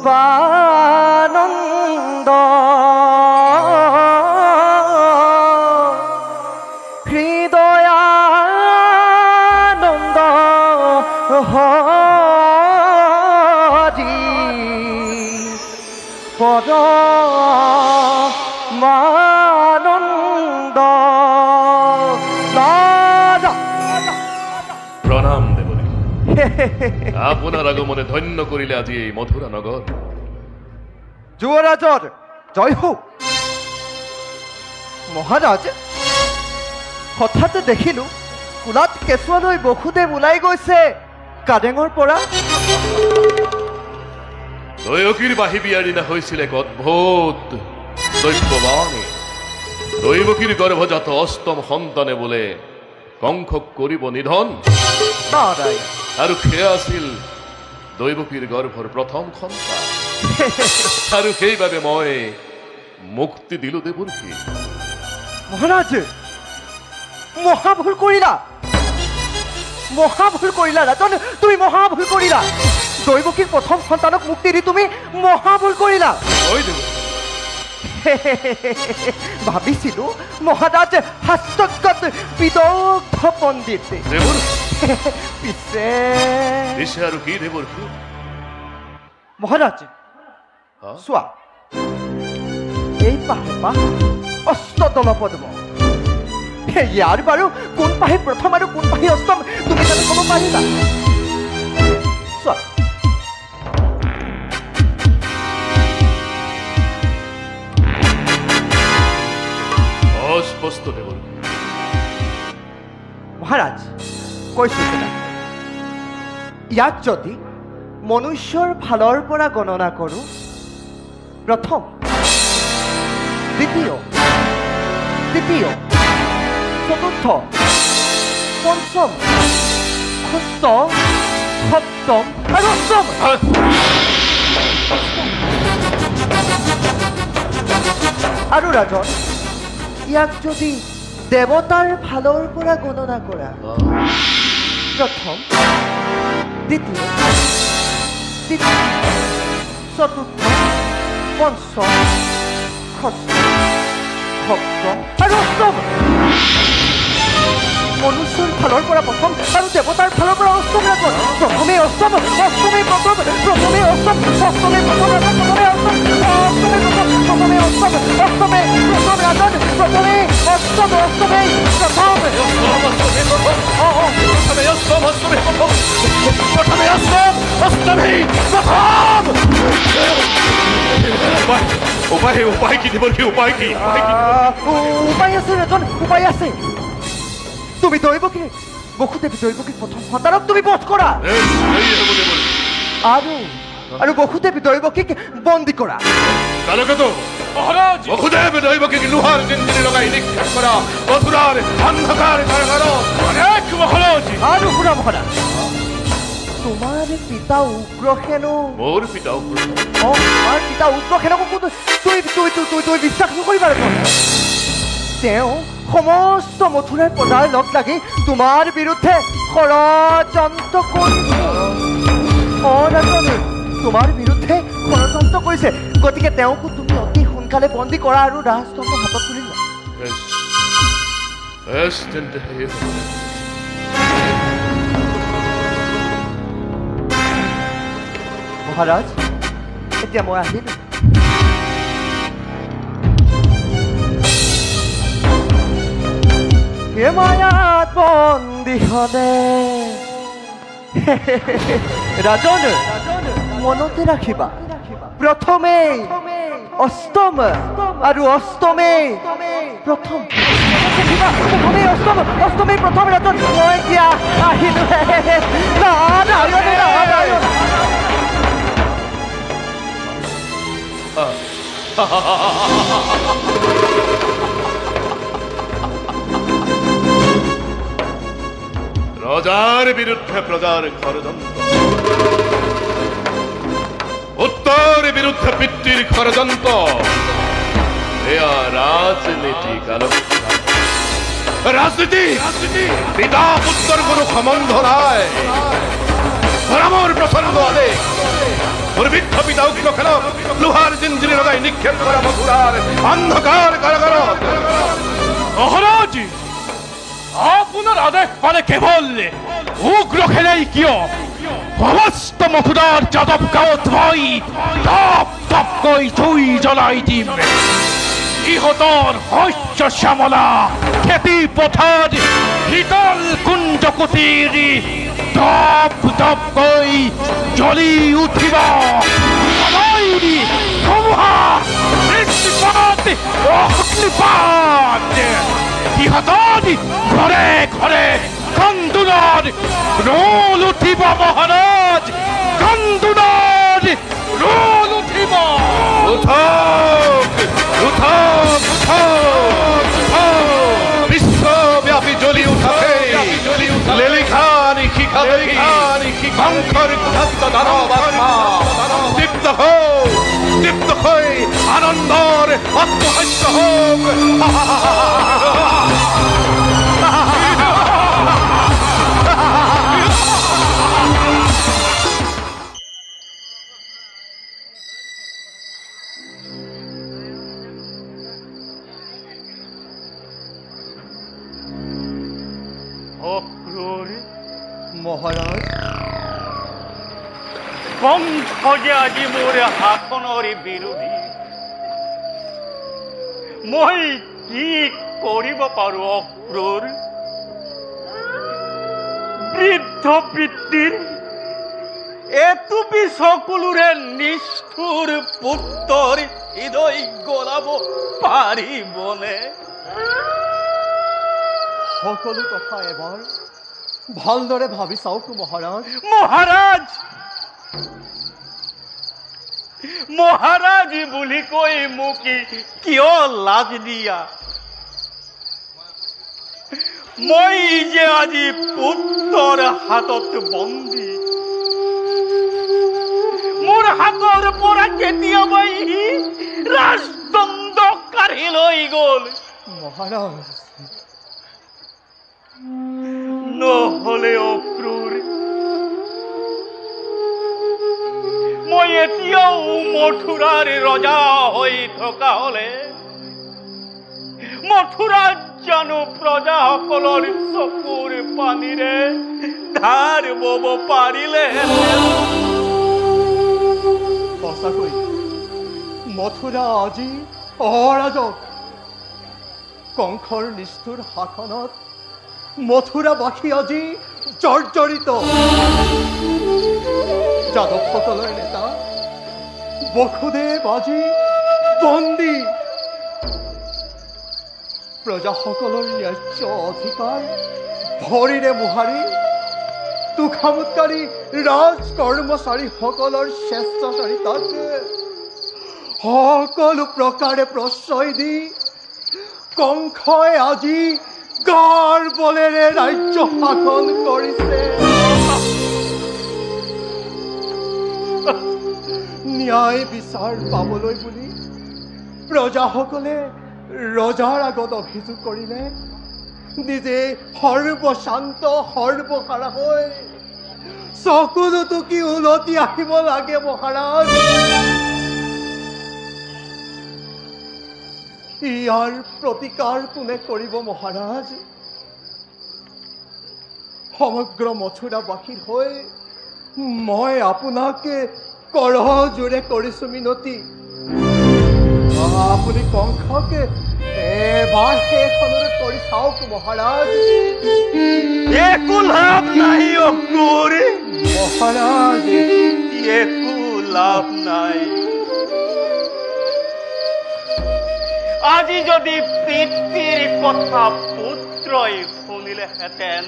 বানন্দ হৃদয়ানন্দ হৰি পৰমানন্দ প্ৰণাম দেৱৰী আপোনাৰ আগমনে ধন্য কৰিলে আজি এই মথুৰা নগৰ যুৱৰাজৰ জয় হওক মহাৰাজ হঠাৎ দেখিলো কোলাত কেঁচুৱা লৈ বসুদেৱ ওলাই গৈছে কাৰেঙৰ পৰা দৈৱকীৰ বাহি বিয়াৰ দিনা হৈছিল এক অদ্ভুত দৈত্যবাণী দৈবকীৰ গৰ্ভজাত অষ্টম সন্তানে বোলে কংকক কৰিব নিধন নাৰায়ণ আৰু সেয়া আছিল দৈবকীৰ গৰ্ভৰ প্ৰথম সন্তান আৰু সেইবাবে মই মুক্তি দিলো দেৱৰ্ষী মহাৰাজ মহাভুল কৰিলা ৰাজন তুমি মহাভুল কৰিলা দৈবকীৰ প্ৰথম সন্তানক মুক্তি দি তুমি মহাভুল কৰিলা ঐ দেৱৰ্ষী ভাবিছিলো মহাৰাজ হাস্যজ্ঞত বিদগ্ধ পণ্ডিত দেৱৰ্ষী পিছে পিছে আৰু কি দেৱৰ্ষী মহাৰাজ হা? চোৱা এই পাহে অষ্টদল পদ্ম ইয়াৰ বাৰু কোন পাহে প্ৰথম আৰু কোন পাহে অষ্টম তুমি জানো ক'ব পাৰিবা চোৱা অস্পষ্ট দেৱৰ্ষী মহাৰাজ কৈছো শুনা ইয়াক যদি মনুষ্যৰ ফালৰ পৰা গণনা কৰোঁ প্ৰথম দ্বিতীয় চতুৰ্থ পঞ্চম ষষ্ঠ সপ্তম আৰু অষ্টম আৰু ৰাজন ইয়াক যদি দেৱতাৰ ফালৰ পৰা গণনা কৰা প্ৰথম দ্বিতীয় চতুৰ্থ পঞ্চম ষষ্ঠ সপ্তম আৰু অষ্টম মনুষ্যৰ ফালৰ পৰা প্ৰথম আৰু দেৱতাৰ ফালৰ পৰা অষ্টম ৰাজন প্ৰথমে অষ্টম অষ্টমে প্ৰথম প্ৰথমে অষ্টম ষষ্ঠমে প্ৰথম ৰাজন প্ৰথমে অষ্টম অষ্টমে প্ৰথম প্ৰথমে অষ্টম অষ্টমে প্ৰথম ৰাজন প্ৰথমে অষ্টম অষ্টমে প্ৰথম উপায় কি দেৱৰ্ষী উপায় কি উপায় আছে ৰাজন উপায় আছে তুমি দৈবকীৰ বসুদেৱী দৈবকীৰ প্ৰথম সন্তানক তুমি বধ কৰা আৰু বসুদেৱী দৈবকীক বন্দী কৰা মহাৰাজ বসুদেৱ দৈবকীক লোহাৰ জিঞ্জিৰি লগাই নিক্ষেপ কৰা মথুৰাৰ অন্ধকাৰ কাৰাগাৰত অনেক মহাৰাজ আৰু শুনা মহাৰাজ তোমাৰ পিতা উগ্ৰসেনো মোৰ পিতা তোমাৰ পিতা উগ্ৰসেনকো তুমি বিশ্বাস নকৰিবা ৰাজন তেওঁ সমস্ত মথুৰাৰ প্ৰজাৰ লগ লাগি তোমাৰ বিৰুদ্ধে ষড়যন্ত্ৰ কৰিছে তোমাৰ বিৰুদ্ধে ষড়যন্ত্ৰ কৰিছে গতিকে তেওঁকো তুমি অতি সোনকালে বন্দী কৰা আৰু ৰাজতন্ত্ৰ হাতত তুলি লোৱা তেন্তে সেয়ে হ'ব। মহাৰাজ এতিয়া মই আহিলো মায়াত বন্দী হলে ৰাজন মনতে ৰাখিবা প্ৰথমে অষ্টম আৰু অষ্টমে প্ৰথম প্ৰথমে অষ্টম অষ্টমে প্ৰথম ৰাজন মই এতিয়া আহিলো নাৰায়ণ ৰজাৰ বিৰুদ্ধে প্ৰজাৰ ষড়যন্ত্ৰ উত্তৰ বিৰুদ্ধে পিতৃৰ ষড়যন্ত্ৰ এয়া ৰাজনীতি ৰাজনীতি পিতা পুত্ৰৰ কোনো সম্বন্ধ নাই ধৰ্মৰ প্ৰচণ্ড আদেশ দুৰ্বৃত্ত পিতা উগ্ৰসেনক লোহাৰ জিঞ্জিৰি লগাই নিক্ষেপ কৰা মথুৰাৰ অন্ধকাৰ কাৰাগাৰত মহাৰাজ আপনাৰ আদেশ পালে কেবল উগ্ৰসেনাই কিয় সমস্ত মথুৰাৰ যাদব গাঁৱত মই টপ টপকৈ জুই জ্বলাই দিম ইহঁতৰ শস্য শ্যামলা খেতি পথাৰ শীতল কুঞ্জ কুটিৰি টপ টপকৈ জ্বলি উঠিব ধুমুহা বৃষ্টিপাত অগ্নিপাত ইহঁতৰ ঘৰে ঘৰে কন্দুলৰ ৰোল উঠিব মহাৰাজ কন্দুলৰ ৰোল উঠিব উঠক উঠক উঠক কংসৰ কুঠাচিত দানৱ আত্মা দীপ্ত হৈ আনন্দৰ আত্মহাস্য হওক। মহাৰাজ কংস যে আজি মোৰ শাসনৰ বিৰোধী, মই কি কৰিব পাৰো অক্ৰূৰ? বৃদ্ধ পিতৃৰ এটুপি চকুলোৰে নিষ্ঠুৰ পুত্ৰৰ হৃদয় গলাব পাৰিবনে? সকলো কথা এবাৰ ভালদৰে ভাবি চাওক মহাৰাজ। মহাৰাজ মহাৰাজ বুলি কৈ মোক কিয় লাজ দিয়া? মই যে আজি পুত্ৰৰ হাতত বন্দী, মোৰ হাতৰ পৰা কেতিয়াবাই ৰাজদণ্ড কাঢ়ি লৈ গল। মহাৰাজ নহলে অক্ৰূৰ, মই এতিয়াও মথুৰাৰ ৰজা হৈ থকা হলে মথুৰাত জানো প্ৰজাসকলৰ চকুৰ পানীৰে ধাৰ বব পাৰিলে? সঁচাকৈ মথুৰা আজি অৰাজক। কংসৰ নিষ্ঠুৰ শাসনত মথুৰাবাসী আজি জৰ্জৰিত। যাদৱসকলৰ নেতা বসুদেৱ আজি বন্দী। প্ৰজাসকলৰ ন্যায্য অধিকাৰ ভৰিৰে মোহাৰি তোষামোদকাৰী ৰাজ কৰ্মচাৰীসকলৰ স্বেচ্ছাচাৰিতাক সকলো প্ৰকাৰে প্ৰশ্ৰয় দি কংসই আজি গাৰ বলেৰে ৰাজ্য শাসন কৰিছে। ন্যায় বিচাৰ পাবলৈ বুলি প্ৰজাসকলে ৰজাৰ আগত অভিযোগ কৰিলে নিজে সৰ্বশান্ত সৰ্বহাৰা হৈ চকুলো টুকি উলটি আহিব লাগে মহাৰাজ। ইয়াৰ প্ৰতিকাৰ কোনে কৰিব মহাৰাজ? সমগ্ৰ মথুৰাবাসীৰ হৈ মই আপোনাক কৰজোৰে কৰিছো মিনতি। আপুনি কংসকে এবাৰ শেষ অনুৰোধ কৰি চাওক মহাৰাজ। একো লাভ নাই অক্ৰূৰ, মহাৰাজ একো লাভ নাই। আজি যদি পিতৃৰ কথা পুত্ৰই শুনিলেহেঁতেন,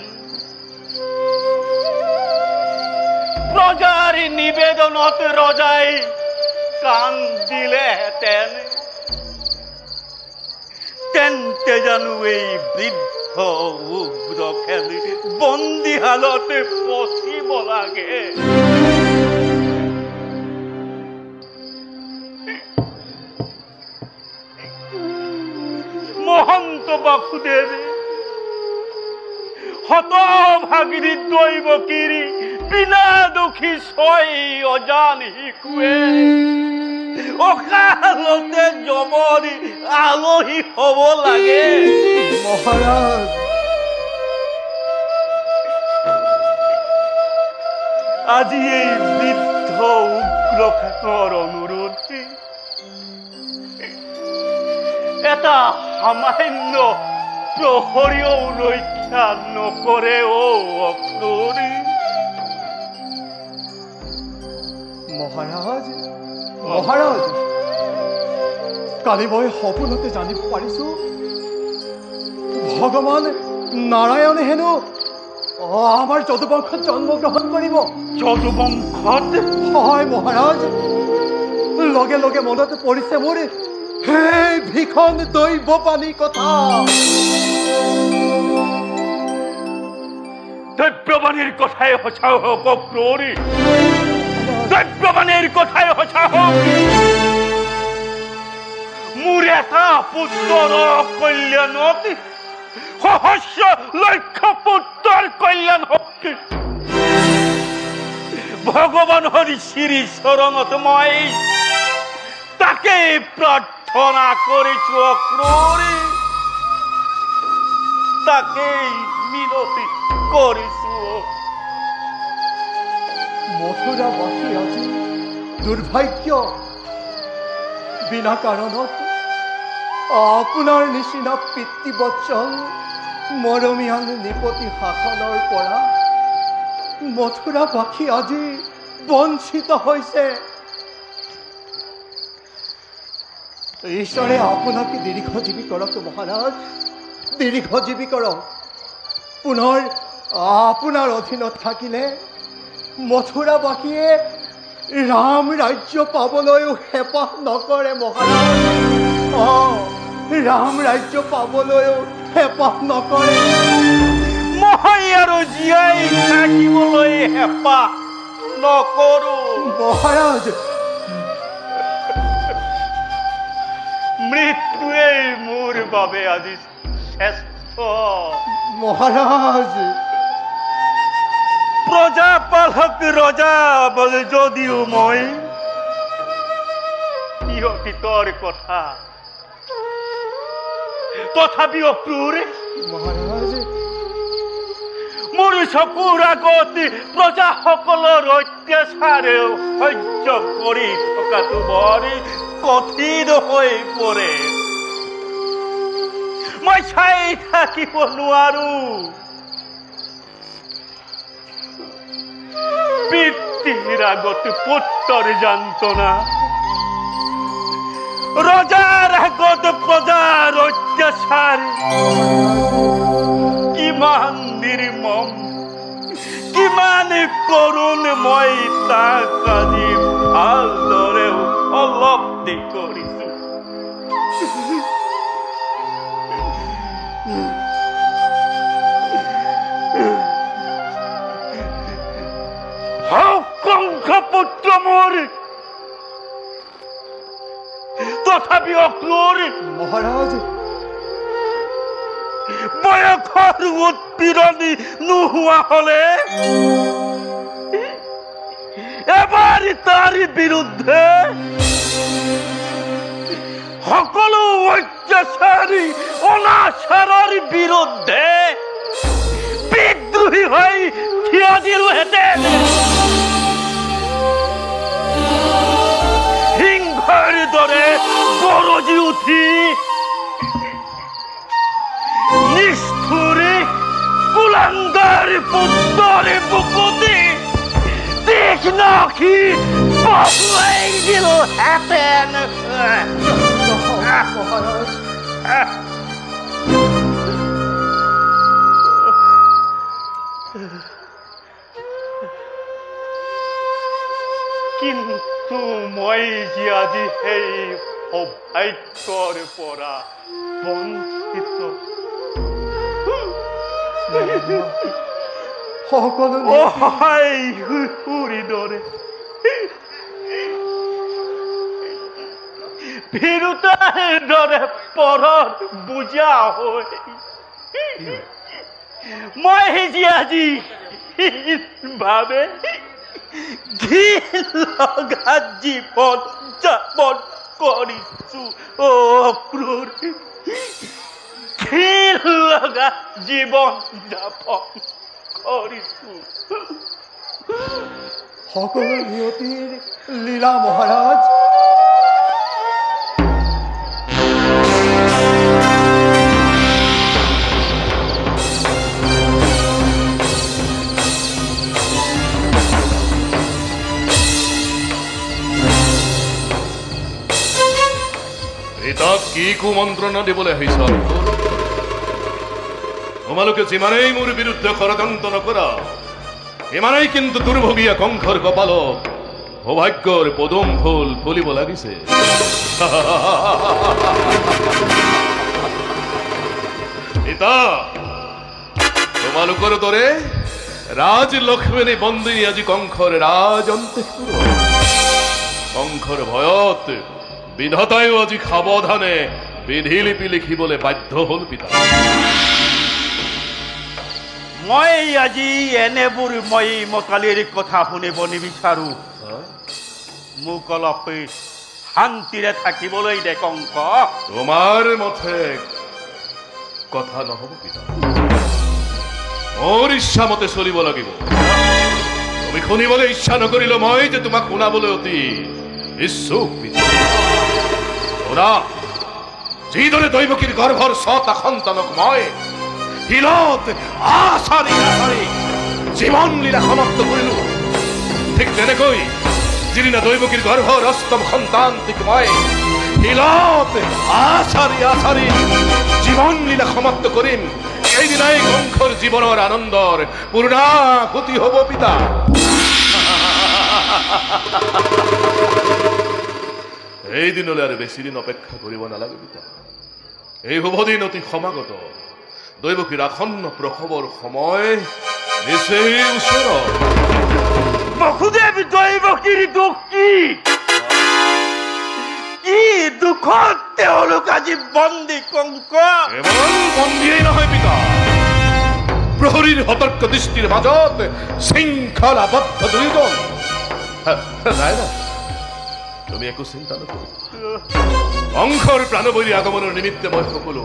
প্ৰজাৰ নিবেদনত ৰজাই কাণ দিলেহেঁতেন, তেন্তে জানো এই বৃদ্ধ উগ্ৰখেল বন্দীশালত পচিব লাগে? মহন্ত বাসুদেৱ হতভাগিনী দৈৱকীৰ বিনা দোষী ছয় অজান শিশুৱে অকালতে যমনি আলহী হব লাগে। মহাৰাজ আজি এই বৃদ্ধ উগ্ৰখেলৰ অনুৰোধ এটা সামান্য প্ৰহৰীও ৰক্ষা নকৰে অক্ৰূৰ। মহাৰাজ মহাৰাজ কালি মই সপোনতে জানিব পাৰিছো ভগৱান নাৰায়ণে হেনো আমাৰ যদুবংশত জন্মগ্ৰহণ কৰিব। যদুবংশত? হয় মহাৰাজ, লগে লগে মনত পৰিছে মোৰ সেই ভীষণ দৈৱ পানী কথা। দ্ৰব্যবাণীৰ কথাই সঁচা হওক প্ৰহৰী, দ্ৰব্যবাণীৰ কথাই সঁচা হওক। মোৰ এটা পুত্ৰৰ কল্যাণত সহস্ৰ লক্ষ পুত্ৰৰ কল্যাণ হওক। ভগৱানৰ শ্ৰী চৰণত মই তাকেই প্ৰাৰ্থনা কৰিছো প্ৰহৰী, তাকেই মিনতি কৰিছো। মথুৰাবাসী আজি দুৰ্ভাগ্য, বিনা কাৰণত আপোনাৰ নিচিনা পিতৃবৎসল মৰমীয়াল নিপতি শাসনৰ পৰা মথুৰাবাসী আজি বঞ্চিত হৈছে। ঈশ্বৰে আপোনাক দীৰ্ঘজীৱী কৰক মহাৰাজ, দীৰ্ঘজীৱী কৰক। পুনৰ আপোনাৰ অধীনত থাকিলে মথুৰাবাসীয়ে ৰাম ৰাজ্য পাবলৈও হেঁপাহ নকৰে মহাৰাজ। ৰাম ৰাজ্য পাবলৈও হেঁপাহ নকৰে। মই আৰু জীয়াই থাকিবলৈ হেঁপাহ নকৰো মহাৰাজ। মৃত্যুৱেই মোৰ বাবে আজি শ্ৰেষ্ঠ মহাৰাজ। প্ৰজাপালক ৰজা যদিও মই অতীতৰ কথা তথাপিও ক্ৰূৰ মহাৰাজ, মোৰ চকুৰ আগত প্ৰজাসকলৰ অত্যাচাৰে সহ্য কৰি থকাটো বৰ কঠিন হৈ পৰে। মই চাই থাকিব নোৱাৰো। পিতৃৰ আগত পুত্ৰৰ যন্ত্ৰণা, ৰজাৰ আগত প্ৰজাৰ অত্যাচাৰ, কিমান নিৰ্মম, কিমান কৰুণ মই তাক আজি ভালদৰে উপলব্ধি কৰিছো। কংস পুত্ৰ মোৰ, তথাপিও ক্ৰূৰ মহাৰাজ। বয়সৰ উৎপীড়নী নোহোৱা হলে এবাৰ তাৰ বিৰুদ্ধে সকলো অত্যাচাৰী অনাচাৰৰ বিৰুদ্ধে বিদ্ৰোহী হৈ থিয় দিলোহেঁতেন। সিংহৰ দৰে গৰজি উঠি নিষ্ঠুৰী কুলাংগাৰ পুত্ৰৰ বুকুতে তীক্ষ্ণ শিৰ বহুৱাই দিলোহেঁতেন। মহাৰাজ, কিন্তু মই যে আজি সেই সৌভাগ্যৰ পৰা বঞ্চিত। সকলো অসহায় শিশুৰ দৰে ভীৰুতাৰ দৰে পৰৰ বুজা হৈ মই যে আজি ভাৱে ঘিণ লগা জীৱন যাপন কৰিছো। ক্ৰূৰ, ঘিণ লগা জীৱন যাপন কৰিছো। সকলো নিয়তিৰ লীলা মহাৰাজ। তাক কি কুমন্ত্ৰণা দিবলৈ আহিছ? তোমালোকে যিমানেই মোৰ বিৰুদ্ধে ষড়যন্ত্ৰ নকৰা, ইমানেই কিন্তু দুৰ্ভগীয়া কংসৰ কপালত সৌভাগ্যৰ পদুম ফুল ফুলিব লাগিছে। তোমালোকৰ দৰে ৰাজলক্ষ্মী বন্দিনী আজি কংখৰ ৰাজ অন্তঃপুৰ কংখৰ ভয়ত বিধাতায়ও আজি সাৱধানে বিধিলিপি লিখিবলৈ বাধ্য হল পিতা মই আজি এনেবোৰ মই মতালিৰ কথা শুনিব নিবিচাৰো মোক অলপ শান্তিৰে থাকিবলৈ দে কংক তোমাৰ মতে কথা নহব পিতা মোৰ ইচ্ছা মতে চলিব লাগিব তুমি শুনিবলৈ ইচ্ছা নকৰিলে মই যে তোমাক শুনাবলৈ অতি ইচ্ছুক পিতা শুনা যিদৰে দৈৱকীৰ গৰ্ভৰ 6টা সন্তানক মই হিলত আচাৰি আচাৰি জীৱন লীলা সমাপ্ত কৰিলো ঠিক তেনেকৈ যিদিনা দৈৱকীৰ গৰ্ভৰ 8ম সন্তানটিক মই হিলত আচাৰি আচাৰি জীৱন লীলা সমাপ্ত কৰিম সেইদিনাই কংখৰ জীৱনৰ আনন্দৰ পূৰ্ণাহুতি হ'ব পিতা এই দিনলৈ আৰু বেছি দিন অপেক্ষা কৰিব নালাগে পিতা এই শুভ দিন অতি সমাগত দৈৱকীৰ আসন্ন প্ৰসৱৰ সময় নিচেই ওচৰত বসুদেৱ দৈৱকীৰ দুখ কি দুখত তেওঁলোক আজি বন্দী কংক কেৱল বন্দীয়েই নহয় পিতা প্ৰহৰীৰ সতৰ্ক দৃষ্টিৰ মাজত শৃংখলাবদ্ধ দুয়োজন নাই নাই তুমি একো চিন্তা নকৰিবা কংখৰ প্ৰাণবলী আগমনৰ নিমিত্তে মই সকলো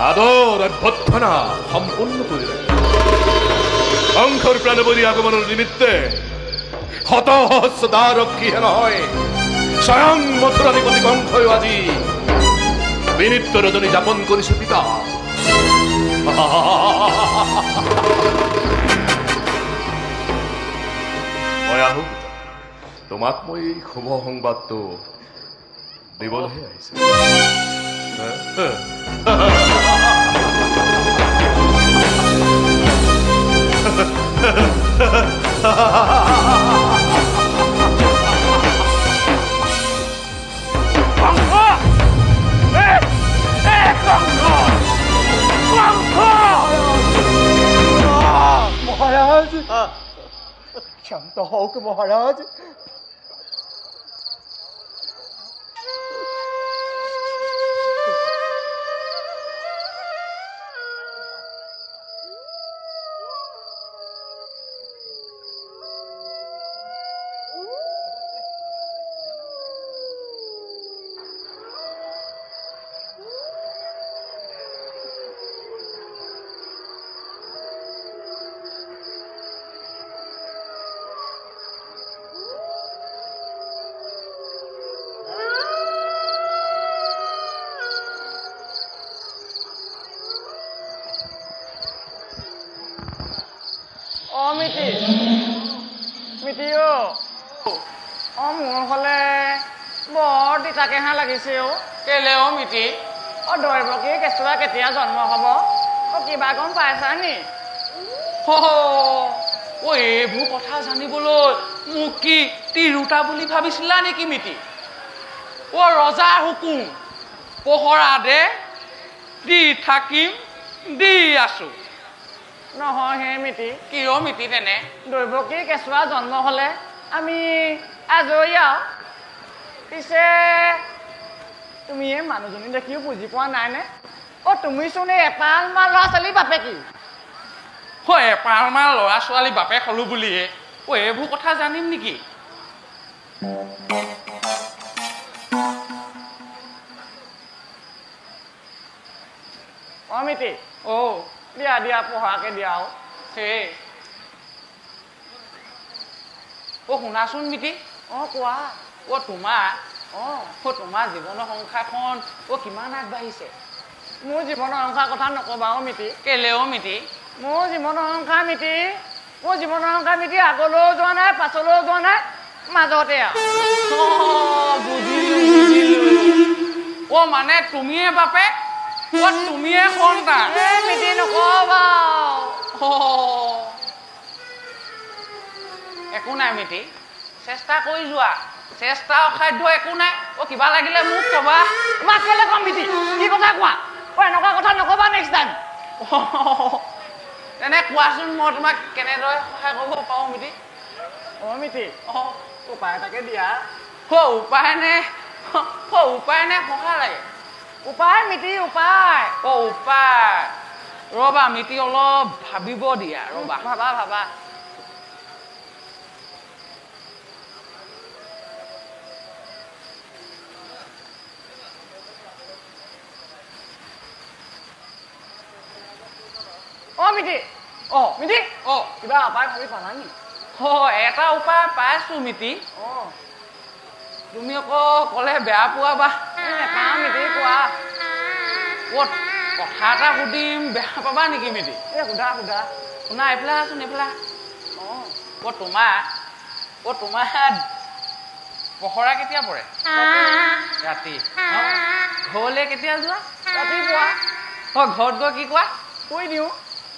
আদৰ অভ্যৰ্থনা সম্পূৰ্ণ কৰি ৰাখিম কংখৰ প্ৰাণবলী আগমনৰ নিমিত্তে শত সহস্ৰ দ্বাৰক্ষীহে নহয় স্বয়ং মথুৰাধিপতি কংসই আজি বিনিত্য ৰজনী যাপন কৰিছো পিতা মই আহো তোমাক মই এই শুভ সংবাদটো দিবলৈহে আহিছো মহারাজ শান্ত হোক মহারাজ মোৰ হলে বৰ তিতাকেহা লাগিছে কেলে মিতি দৈৱকী কেঁচুৱা কেতিয়া জন্ম হব কিবা গম পাইছা নি এইবোৰ কথা জানিবলৈ মোক কি তিৰোতা বুলি ভাবিছিলা নেকি মিতি ৰজাৰ হুকুম পহৰা দে দি থাকিম দি আছো নহয় হে মিতি কিয় মিতি তেনে দৈৱকী কেঁচুৱা জন্ম হলে আমি আজৰি পিছে তুমি এই মানুহজনী দেখিও বুজি পোৱা নাই নে তুমিচোন এই এপালমান ল'ৰা ছোৱালী বাপেকি এপালমান ল'ৰা ছোৱালী বাপেক হলো বুলিয়ে এইবোৰ কথা জানিম নেকি মিতি দিয়া দিয়া পঢ়াকে দিয়া সেই শুনাচোন মিতি কোৱা তোমাৰ জীৱনৰ সংসাৰখন কিমান আগবাঢ়িছে মোৰ জীৱনৰ সংসাৰ কথা নকবা মিতি কেলে মিতি মোৰ জীৱনৰ সংসাৰ মিতি আগলৈও যোৱা নাই পাছলৈও যোৱা নাই মাজতে বুজিলো মানে তুমিয়ে বাপেক তুমিয়ে সন্তান মিতি নকবা একো নাই মিতি চেষ্টা কৰি যোৱা চেষ্টা অসাধ্য একো নাই কিবা লাগিলে মোক কবা তোমাক কেলে কম মিতি কি কথা কোৱা এনেকুৱা কথা নকবা নেক্সট টাইম তেনে কোৱাচোন মই তোমাক কেনেদৰে সহায় কৰিব পাৰোঁ মিতি মিতি উপায় এটাকে দিয়া উপায় নে সহায় লাগে উপায় মিতি উপায় উপায় ৰ'বা মিতি অলপ ভাবিব দিয়া ৰ'বা ভাবা মিতি মিতি কিবা উপায় ভাবি পালা নি এটা উপায় পাইছো মিতি তুমি আকৌ ক'লে বেয়া পোৱা বা নেপাওঁ মিতি কোৱা ক'ত কথা এটা সুধিম বেয়া পাবা নেকি মিতি সুধা শুনা এইফালে আছোন এইফালে তোমাৰ পহৰা কেতিয়া পৰে ৰাতি ঘৰলৈ কেতিয়া যোৱা ৰাতিপুৱা ঘৰত গৈ কি কোৱা কৈ দিওঁ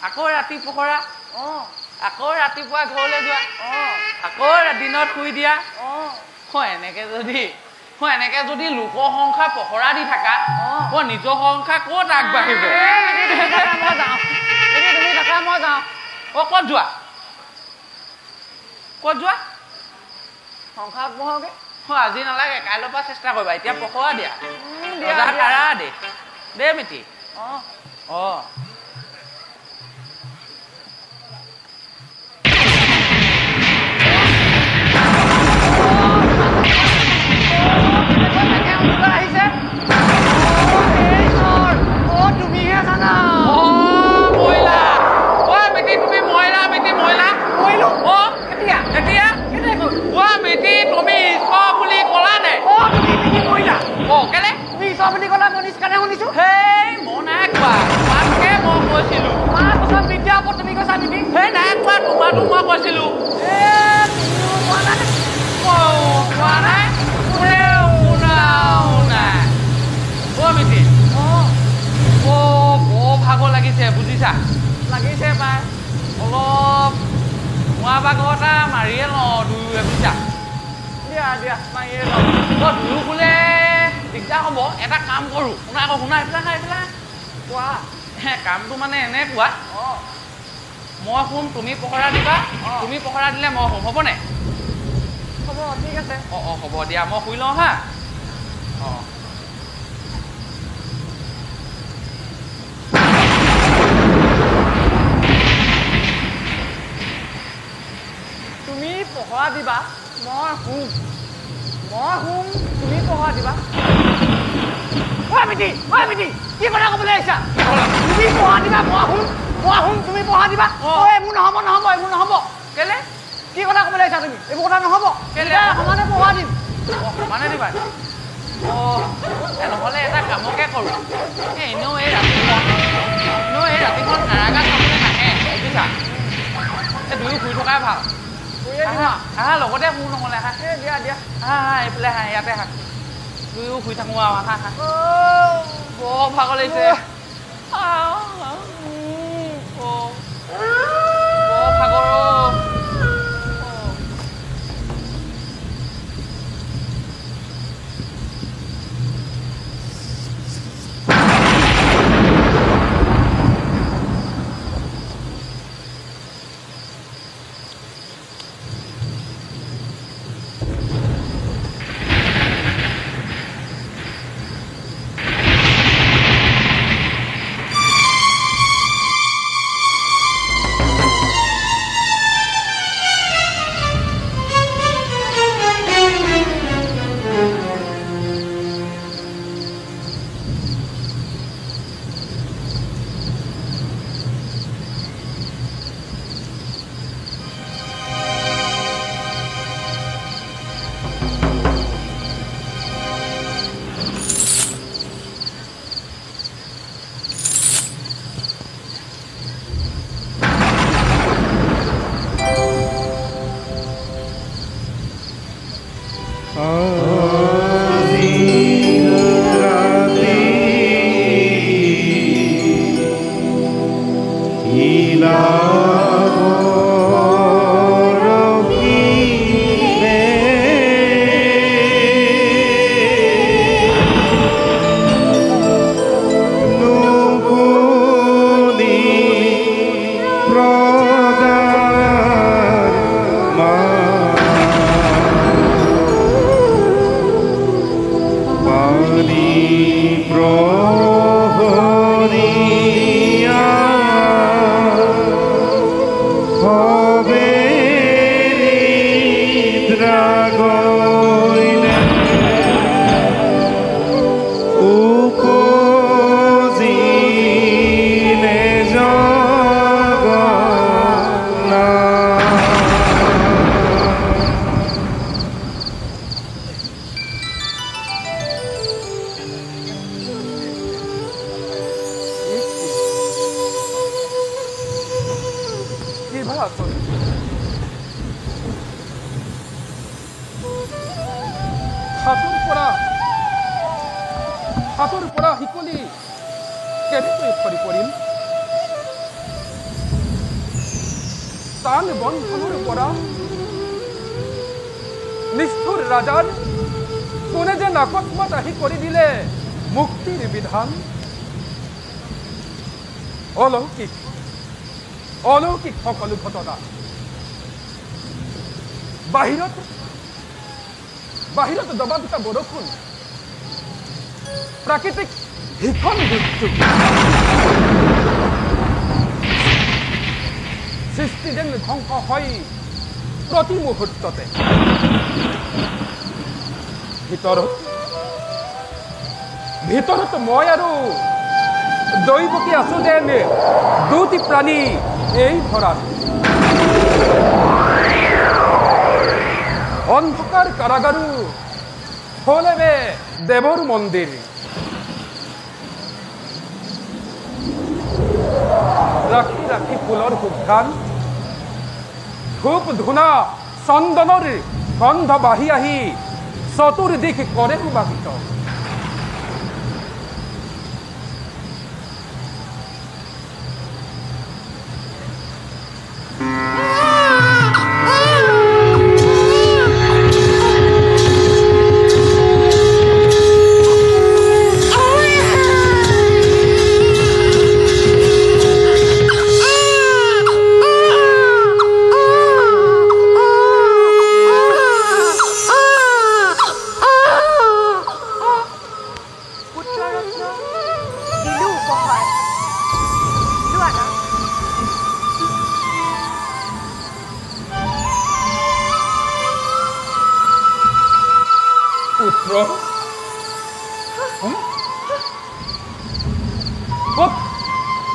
আকৌ ৰাতি পহৰা আকৌ ৰাতিপুৱা ঘৰলৈ যোৱা আকৌ দিনত শুই দিয়া এনেকে যদি লোকৰ সংখ্যা পহৰা দি থাকা নিজৰ সংখ্যা ক'ত আগবাঢ়িব তুমি থাকা মই যাওঁ ক'ত যোৱা সংখ্যা পঢ়োগে আজি নালাগে কাইলৈৰ পৰা চেষ্টা কৰিবা এতিয়া পহৰা দিয়া দে মিতি ভাগৰ লাগিছে বুজিছা লাগিছে পাই অলপ মই বাগৰটা মাৰিয়ে লওঁ দুয়োৱে বুজিছা দিয়া মাৰিয়ে লওঁ দুয়ো বোলে দিগদাৰ হ'ব এটা কাম কৰোঁ শুনা এইফালে কোৱা কামটো মানে এনেকুৱা মই শুম তুমি পহৰা দিবা তুমি পহৰা দিলে মই শুম হ'বনে হ'ব ঠিক আছে হ'ব দিয়া মই শুই লওঁ হা তুমি পহৰা দিবা মই শুম তুমি পহৰা দিবা মিতি কি কথা ক'বলৈ আহিছা তুমি পহৰা দিবা মই শুম তুমি পহৰা দিবা এইবোৰ নহ'ব কেলে কি কথা ক'বলৈ আহিছা তুমি এইবোৰ কথা নহ'ব সমানে পহৰা দিম সমানে দিবা নহ'লে এটা কামকে কৰোঁ এনেও এই ৰাতিখন কাৰাগাৰ চাবলৈ নাহে বুজিছা দুয়ো শুই থকাই ভাল লগতে শুওঁ নহ'লে দিয়া এইফালে ইয়াতে দুয়ো শুই থাকোঁ আৰু বৰ ভাগৰ লাগিছে বৰ ভাগৰ হাতৰ পৰা শিকলি কেনেকৈ সৰি পৰিল টান বন্ধনৰ পৰা নিষ্ঠুৰ ৰাজাৰ কোনে যে নাকস্মাত আহি কৰি দিলে মুক্তিৰ বিধান অলৌকিক সকলো ঘটনা বাহিৰত দবা দুটা বৰষুণ প্ৰাকৃতিক ভীষণ দুৰ্যোগ সৃষ্টি যেন ধ্বংস হয় প্ৰতি মুহূৰ্ততে ভিতৰত মই আৰু দৈৱকী আছো যেন দুটি প্ৰাণী এই ধৰাত অন্ধকাৰ কাৰাগাৰো হলেবে দেৱৰ মন্দিৰ ৰাখি ৰাখি ফুলৰ সুঘ্ৰাণ ধূপ ধূনা চন্দনৰ গন্ধ বাঢ়ি আহি চতুৰ্দিশ কৰে সুবাসিত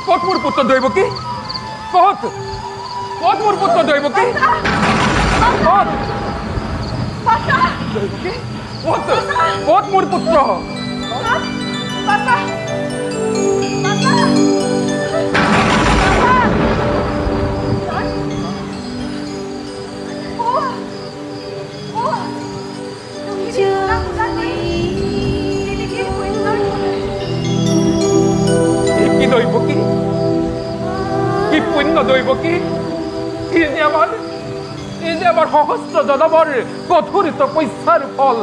ক'ত মোৰ পুত্ৰ দৈৱকী ক'ত মোৰ পুত্ৰ দৈৱকী ক'ত মোৰ পুত্ৰ দৈৱকী কি পুণ্য দৈৱকী এই যে আমাৰ সহস্ৰ জনমৰ কঠোৰ তপস্যাৰ ফল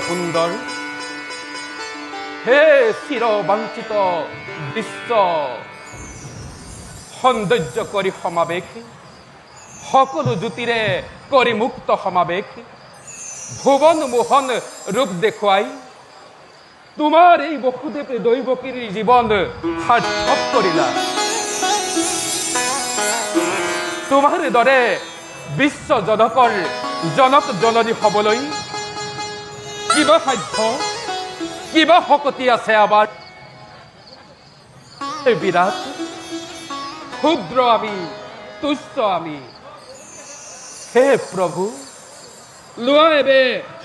সুন্দৰ হে চিৰ বাঞ্ছিত দৃশ্য সৌন্দৰ্য কৰি সমাবেশ সকলো জ্যোতিৰে কৰি মুক্ত সমাবেশ ভুৱন মোহন ৰূপ দেখুৱাই তোমাৰ এই বসুদেৱ দৈৱকীৰ জীৱন সাৰ্থক কৰিলা। তোমাৰ দৰে বিশ্ব জনকৰ জনক জননী হবলৈ কিবা সাধ্য কিবা শক্তি আছে আমাৰ? বিৰাট ক্ষুদ্ৰ আমি, তুচ্ছ আমি। হে প্ৰভু, লোৱা এবে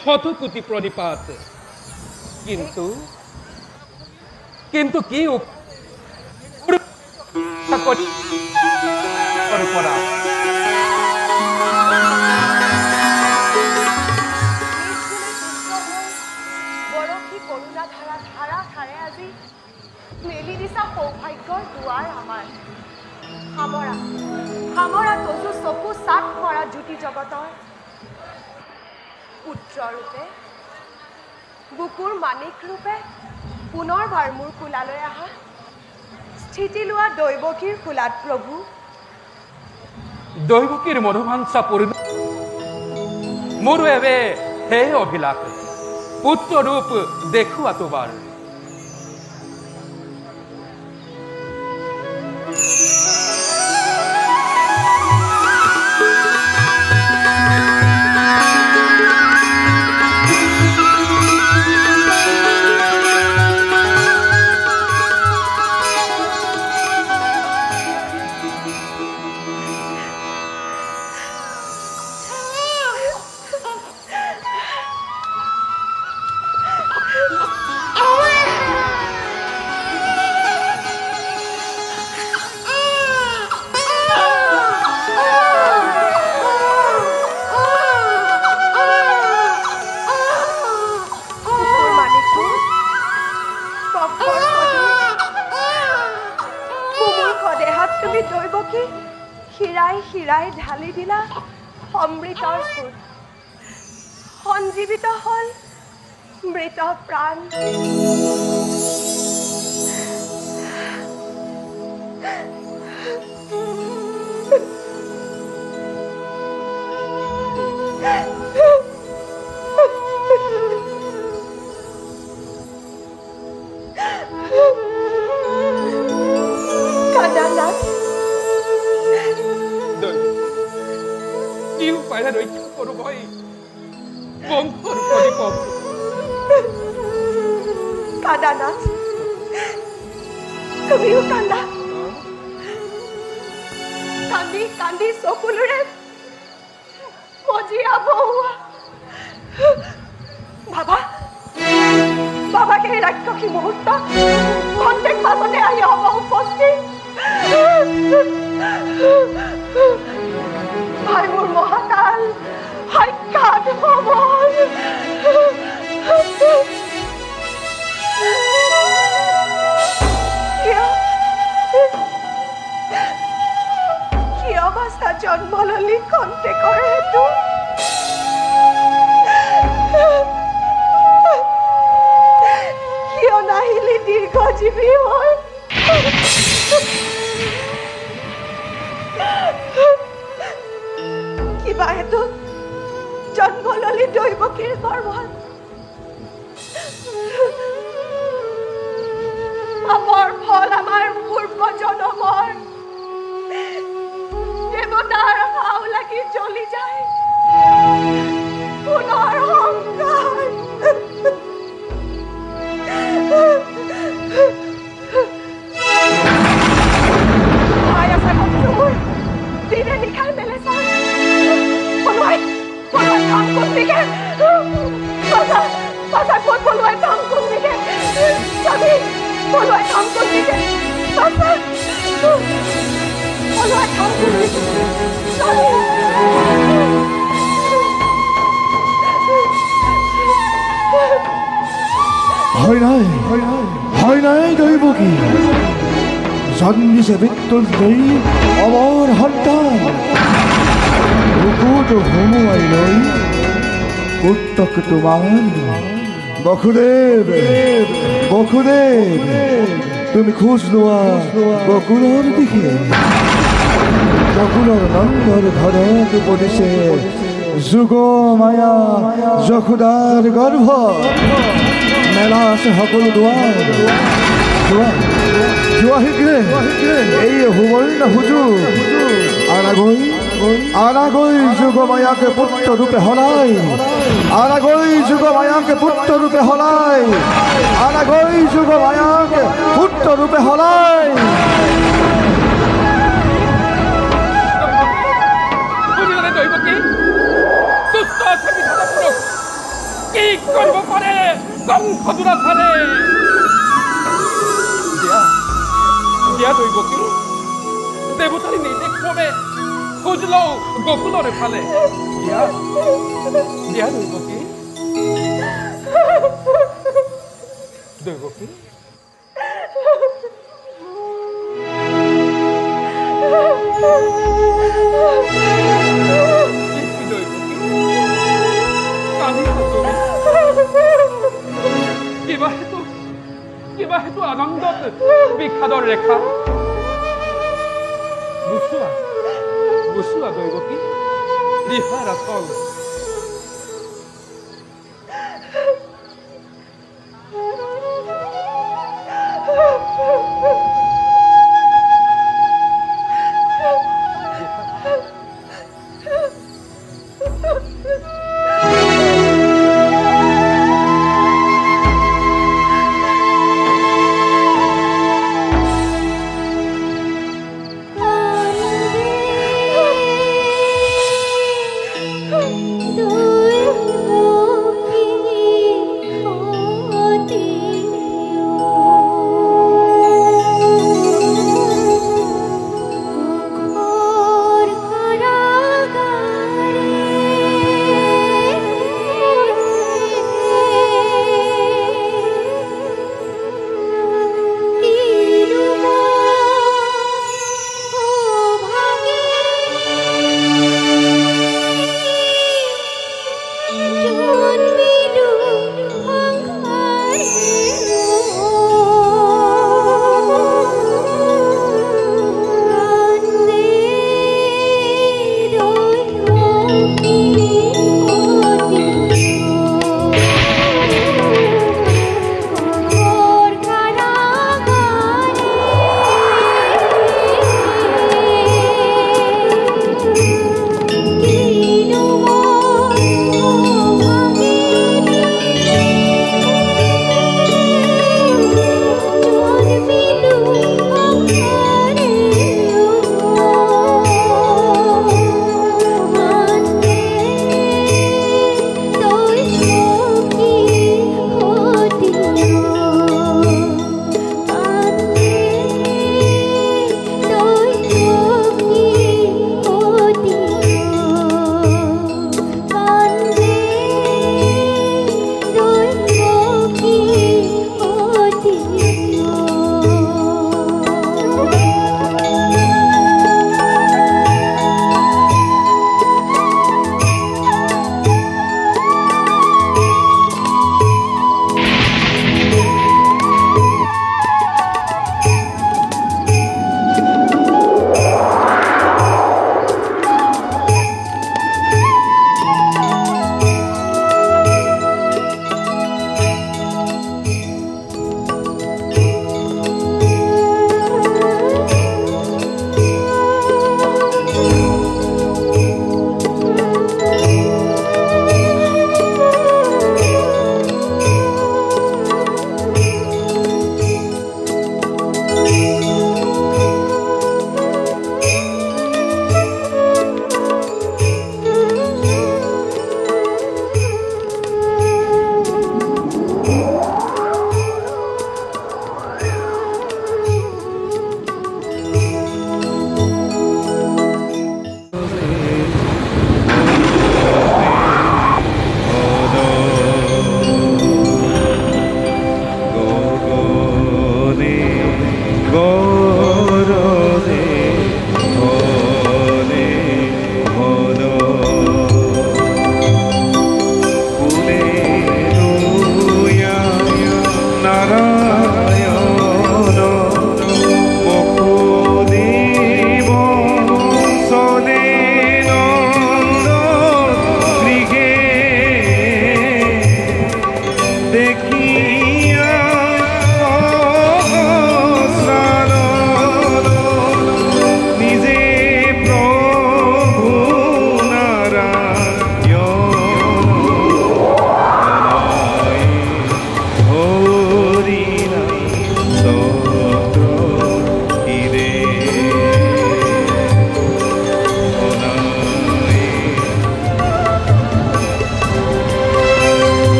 শতকোটি প্ৰণিপাত, কিন্তু কি পৰা বৰশী কৰুণা ধাৰা ধাৰা ধাৰে আজি মেলি দিছা সৌভাগ্যৰ দুৱাৰ আমাৰ। সামৰা তজু চকু চাট মৰা জ্যোতি জগতৰ পুত্ৰ ৰূপে, বুকুৰ মানিক ৰূপে পুনৰবাৰ মোৰ কোলালৈ আহা, স্থিতি লোৱা দৈৱকীৰ কোলাত প্ৰভু। দৈৱকীৰ মনোবাঞ্ছা পূৰ্ণ মোৰো এবে হে অভিলাষ, পুত্ৰ ৰূপ দেখুৱা তোমাৰ। তুমি দৈৱকী শিৰাই শিৰাই ঢালি দিলা অমৃতৰ সুৰ, সঞ্জীৱিত হল মৃত প্ৰাণ। কি উপায়েৰে ৰক্ষা কৰো মই বংশৰ প্ৰতিপদ? কান্দা নাথ, তুমিও কান্দা। কান্দি কান্দি চকুলোৰে মজিয়া বহোৱা। বাবাকে এই ৰাক্ষসী মুহূৰ্ত খন্তেক পাছতে আহি হব উপস্থিত। ভাই মোৰ মহাকাল সাক্ষাৎ হব। কিয় বাছা জন্ম ললি খন্তেকৰ হেতু? কিয় নাহিলি দীৰ্ঘজীৱী হৈ? কিবা হেতু জন্ম ললি দৈৱকীৰ গৰ্ভত? পাপৰ ফল আমাৰ পূৰ্ব জনমৰ, দেৱতাৰ হাও লাগি জ্বলি যায় পুনৰ সংসাৰ। ভয় আছে শত্ৰুৰ, দিনে নিশাই মেলে চাই পলুৱাই কাম কোনদিকে? বাছা ক'ত পলুৱাই কাম কোনদিকে? স্বামী পলুৱাই কাম কোনদিকে? পলুৱাই কাম কোনদিকে? স্বামী হয় নাই দৈৱকী, জন্মিছে মৃত্যুঞ্জয়ী অমৰ সন্তান। বুকুত হুমুৱাই লৈ পুত্ৰক তোমাৰ বসুদেৱ তুমি খোজ লোৱা বকুলৰ দিশে। বকুলৰ নন্দৰ ঘৰত পৰিছে যুগ মায়া যশোদাৰ গৰ্ভ মেলা আছে সকলো দুৱাৰ যোৱা শীঘ্ৰে এই সুবৰ্ণ সুযোগ আনাগৈ যুগ মায়াকে পুত্ৰ ৰূপে সলাই আনাগৈ যুগ মায়াকে পুত্ৰ ৰূপে সলাই আনাগৈ যুগ মায়াকে পুত্ৰ ৰূপে সলাই কি কৰিব পাৰে কংসদুৰা চালে দিয়া দৈৱকী দেৱতাৰী নিজে ক্ৰমে খোজ লওঁ গকুলৰ ফালে দিয়া দৈৱকী দৈৱকী কিবা হেতু আনন্দত বিষাদৰ ৰেখা বুচোৱা দৈৱকী ৰিহাৰ আচল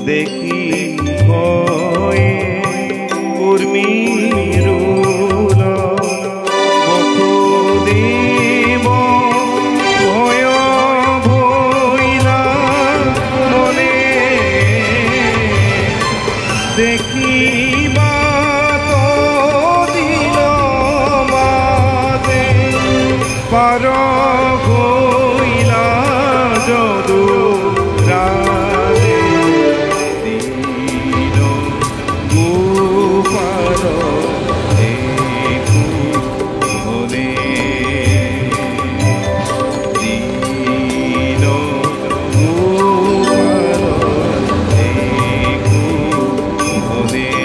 দেখি ভয়ে উৰ্মিৰ বসুদেৱ ভয় ভৈলা মনে দেখিবা দিল মাজে পাৰ ভৈলা যদু ৰাজে দিল গোপাল হলে দিল গোপাল হলে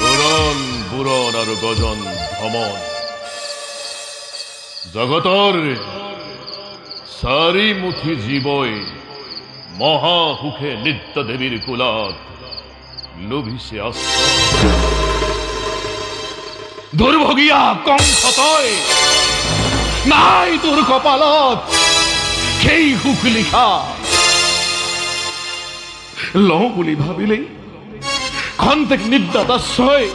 উৰণ বুৰণ আৰু গজন ভ্ৰমণ জগতৰ চাৰিমুঠি জীৱই মহাসুখে নিত্য দেৱীৰ কুলত লোভিছে দুৰ্ভগীয়া কংস তই নাই তোৰ কপালত সেই সুখ লিখা লওঁ বুলি ভাবিলেই খন্তেক নিদ্ৰাতাশ্ৰয়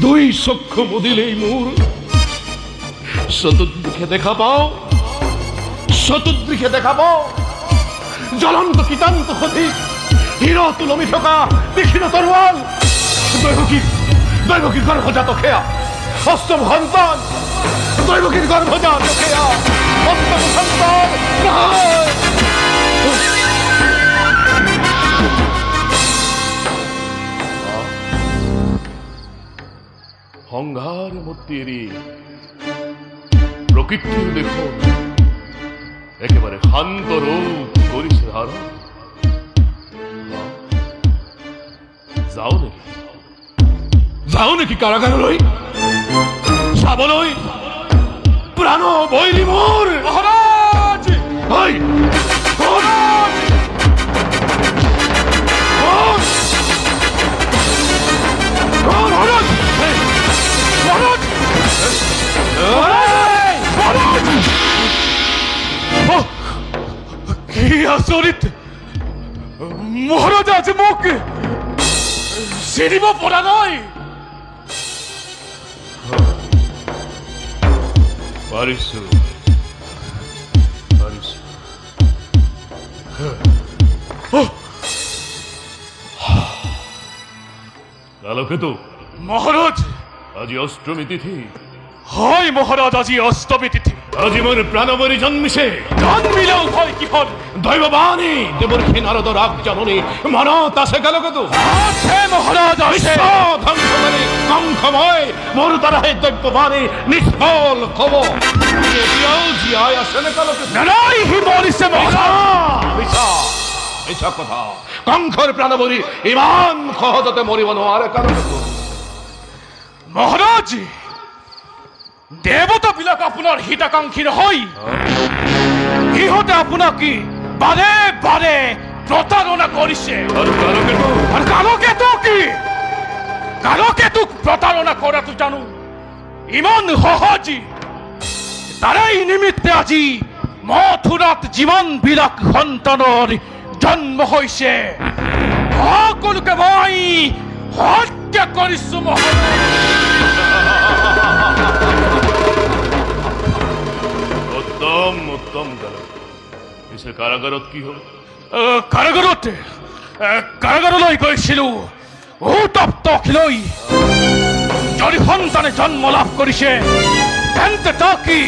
দুই চক্ষু মুদিলেই মোৰ চতুৰ্দিশে দেখা পাওঁ জ্বলন্ত কিতান্ত সঠিক হিৰ তুলমি থকা তীক্ষ্ণ তৰোৱাল দৈৱকীৰ গৰ্ভজাত সেয়া অষ্টম সন্তান দৈৱকীৰ গৰ্ভজাত সেয়া অষ্টম সন্তান সংঘাৰ মূৰ্তি এৰি প্ৰকৃতিৰ দেখোন একেবাৰে শান্ত ৰূপ কৰিছে ধাৰণ যাওঁ নেকি কাৰাগাৰলৈ চাবলৈ প্ৰাণ বৈৰী মোৰ মহাৰাজ কি আচৰিত মহাৰাজ আজি মোক চিনিব পৰা নাই পাৰিছো কালকেতু মহাৰাজ আজি অষ্টমী তিথি হয় মহাৰাজ আজি অষ্টমী তিথি আজি মোৰ প্ৰাণবৰী জন্মিলেও ভয় কিহৰ দৈৱবাণী দেৱৰ নাৰদ ৰাগ জননী মনত আছে কালকেতু আছে মহাৰাজ ধ্বংসকাৰী কংসময় মোৰ দ্বাৰাই দৈৱবাণী নিষ্ফল হব এতিয়াও জীয়াই আছেনে কালকেতু নাই সি মৰিছে মিছা কথা কংসৰ প্ৰাণবৰী ইমান সহজতে মৰিব নোৱাৰে কালকেতু মহাৰাজ দেৱতা বিলাক আপোনাৰ হিতাকাংক্ষী নহয় সিহঁতে আপোনাক কি বাৰে বাৰে প্ৰতাৰণা কৰিছে আৰু কালকেতুক প্ৰতাৰণা কৰাটো জানো ইমান সহজ তাৰেই নিমিত্তে আজি মথুৰাত যিমান বিলাক সন্তানৰ জন্ম হৈছে সকলোকে মই হত্যা কৰিছো উত্তম পিছে কাৰাগাৰত কি হ'ল কাৰাগাৰলৈ গৈছিলো উত্তপ্ত অখিলৈ যদি সন্তানে জন্ম লাভ কৰিছে তেন্তে তাকি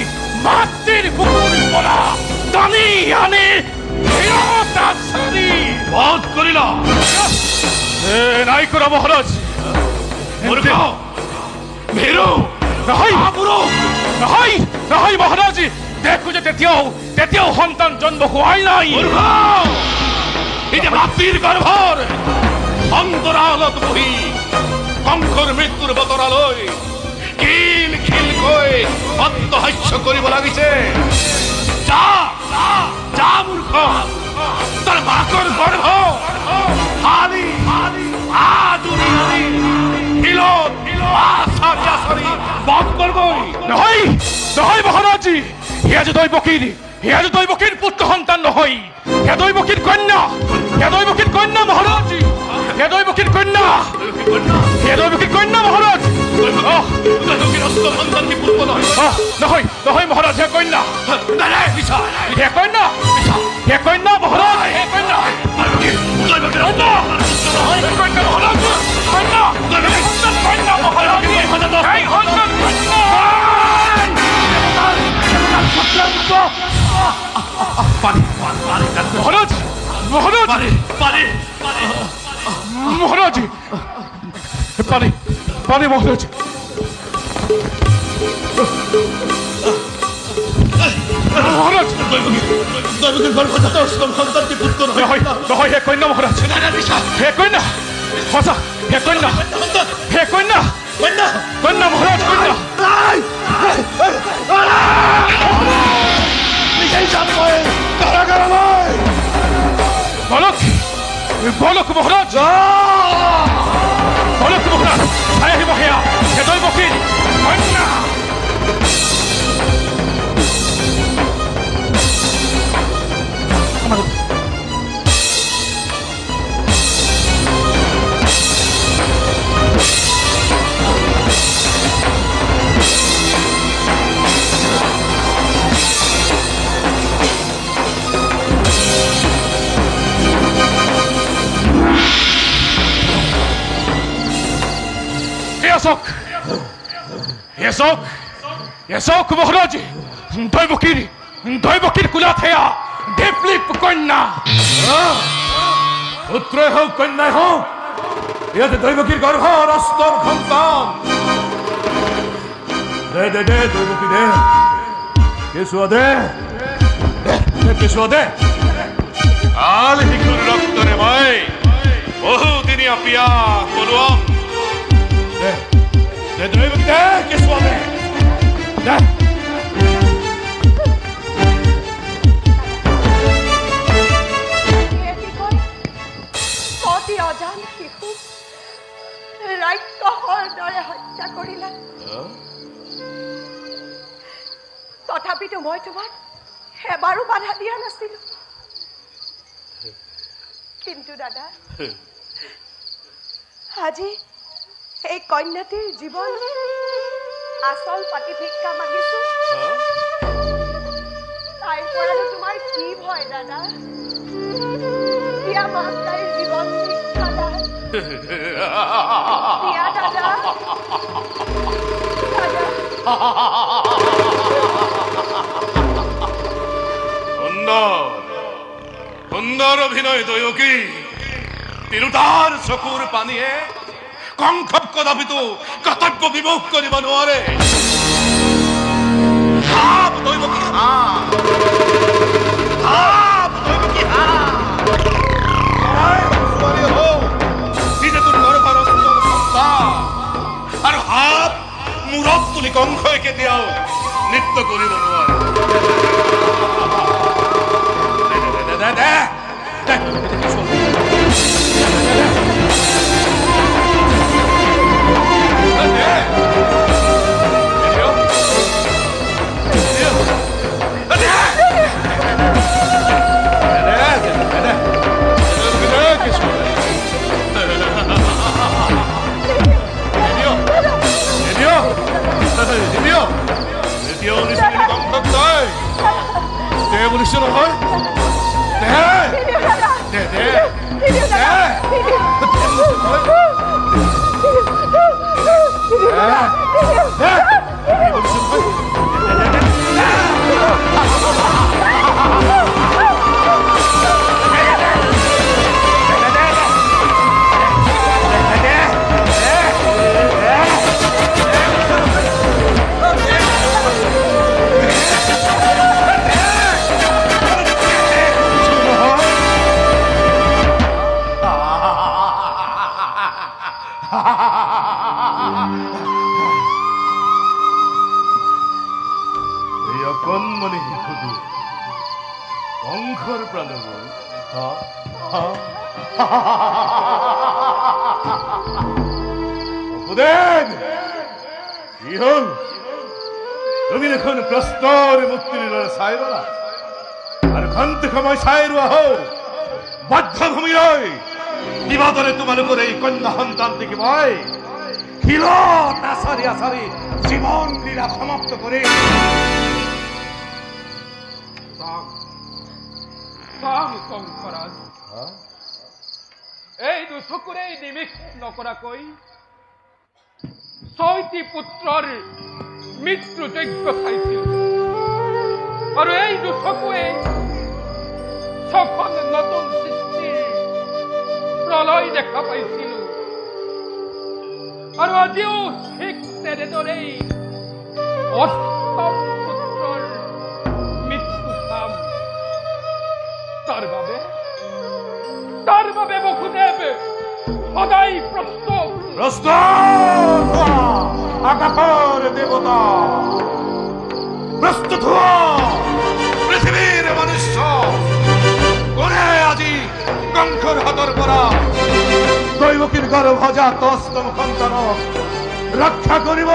মাতৃৰ বুকুৰ পৰা টানি আনি বধ কৰিলা নাই কৰা মহাৰাজ নহয় মহাৰাজ দেখো যে তেতিয়াও সন্তান জন্ম হোৱাই নাই এতিয়া মাতৃৰ গৰ্ভৰ অন্তৰালত বহি কংসৰ মৃত্যুৰ বতৰালৈ খিল কৈ অট্টহাস্য কৰিব লাগিছে যা মূৰ্খ তোৰ মাকৰ গৰ্ভ ফালি আদুৰি শিলত বধ কৰবই নহয় মহাৰাজী সেয়া যে দৈৱকীৰ পুত্ৰ সন্তান নহয় সেয়া দৈৱকীৰ কন্যা মহাৰাজী সেয়া দৈৱকীৰ কন্যা মহাৰাজ নহয় মহাৰাজ হে কন্যা মহাৰাজ মহাৰাজ পানি মহাৰাজ মহাৰাজ দৈবকীৰ গৰ্ভজাত অষ্টম সন্তানটি পুত্ৰ নহয় নহয় হে কন্যা মহাৰাজ হে কন্যা সঁচা হে কন্যা হে কন্যা কন্যা মহাৰাজ কন্যা বালক বালক মহাৰাজ বালক মহাৰাজ চাই আহিব সেয়া হে দৈবকীৰ কন্যা এসক মহারাজ দৈবকীর কুলাত হেয়া দেবলিপ কন্যা পুত্রই হোক কন্যাই হোক ইয়াতে দৈবকীর গর্ভর অষ্টম সন্তান দে দে দে দৈবকী দে কেঁচুৱা দে কেঁচুৱা দে আল শিশুৰ ৰক্তৰে মই বহুদিনীয়া পিয়া পলুৱাম দে দে দৈবকী দে কেঁচুৱা দে দে অজান শিশু ৰাক্ষসৰ দৰে হত্যা কৰিলা তথাপিতো মই তোমাক এবাৰো বাধা দিয়া নাছিলো কিন্তু দাদা আজি এই কন্যাটিৰ জীৱন আচল পাতি ভিক্ষা মাগিছো তাইৰ পৰা তোমাৰ কি ভয় দাদা দিয়া মাক তাইৰ জীৱন শিক্ষা দিয়া দাদা সুন্দৰ অভিনয় দৈবকী তিৰোতাৰ চকুৰ পানীয়ে কংসক কদাপিতো কৰ্তব্য বিমুখ কৰিব নোৱাৰে দৈবকী আৰু হাত মূৰত তুলি কংসই কেতিয়াও নৃত্য কৰিব নোৱাৰে বুলিছো নহয় এই অকণমানি শিশুটো কংসৰ প্ৰাণবোৰ কি হল তুমি দেখোন প্ৰস্তৰ মুক্তিৰ চাই ৰলা আৰু ঘণ্টা সময় চাই ৰোৱা হও বাধ্যভূমিলৈ বিবাদৰে তোমালোকৰ এই কন্যা সন্তানটিকে মই শিলত আচাৰি আচাৰি জীৱন লীলা সমাপ্ত কৰি কংসৰাজ এই দুচকুৰে নিমিষ নকৰাকৈ 6টি পুত্ৰৰ মৃত্যু যজ্ঞ চাইছিল আৰু এই দুচকুৱে 6খন নতুন সৃষ্টিৰ প্ৰলয় দেখা পাইছিল আৰু আজিও ঠিক তেনেদৰেই অষ্টম পুত্ৰৰ তাৰ বাবে বসুদেৱ সদায় প্ৰস্তুত। প্রস্তুত আকাশের দেবতা, প্রস্তুত পৃথিবীর মনুষ্য, কোনে আজি কঙ্কর হাতর পরা দৈবকীর গর্ভজাত অষ্টম সন্তান রক্ষা করিব।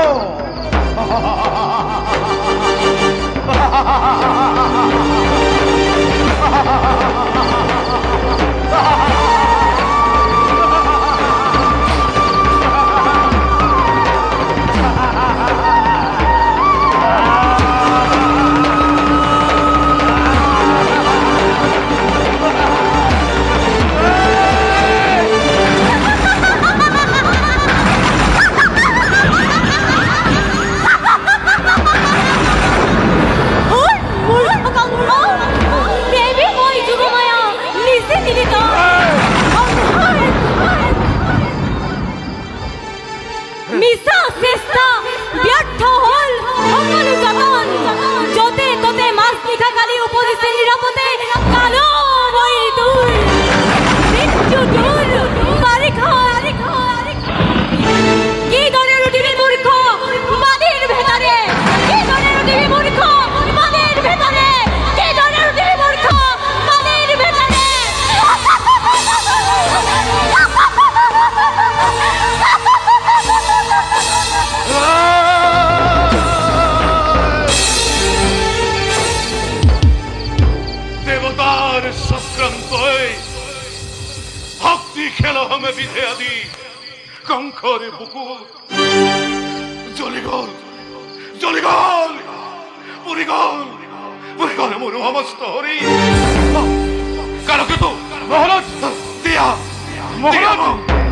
কঙ্করে বুকুর জ্বলিগল জ্বলিগল পুরিগল পুরিগল মোর সমস্ত হরি কারকে তো মহারাজ দিয়া মহারাজ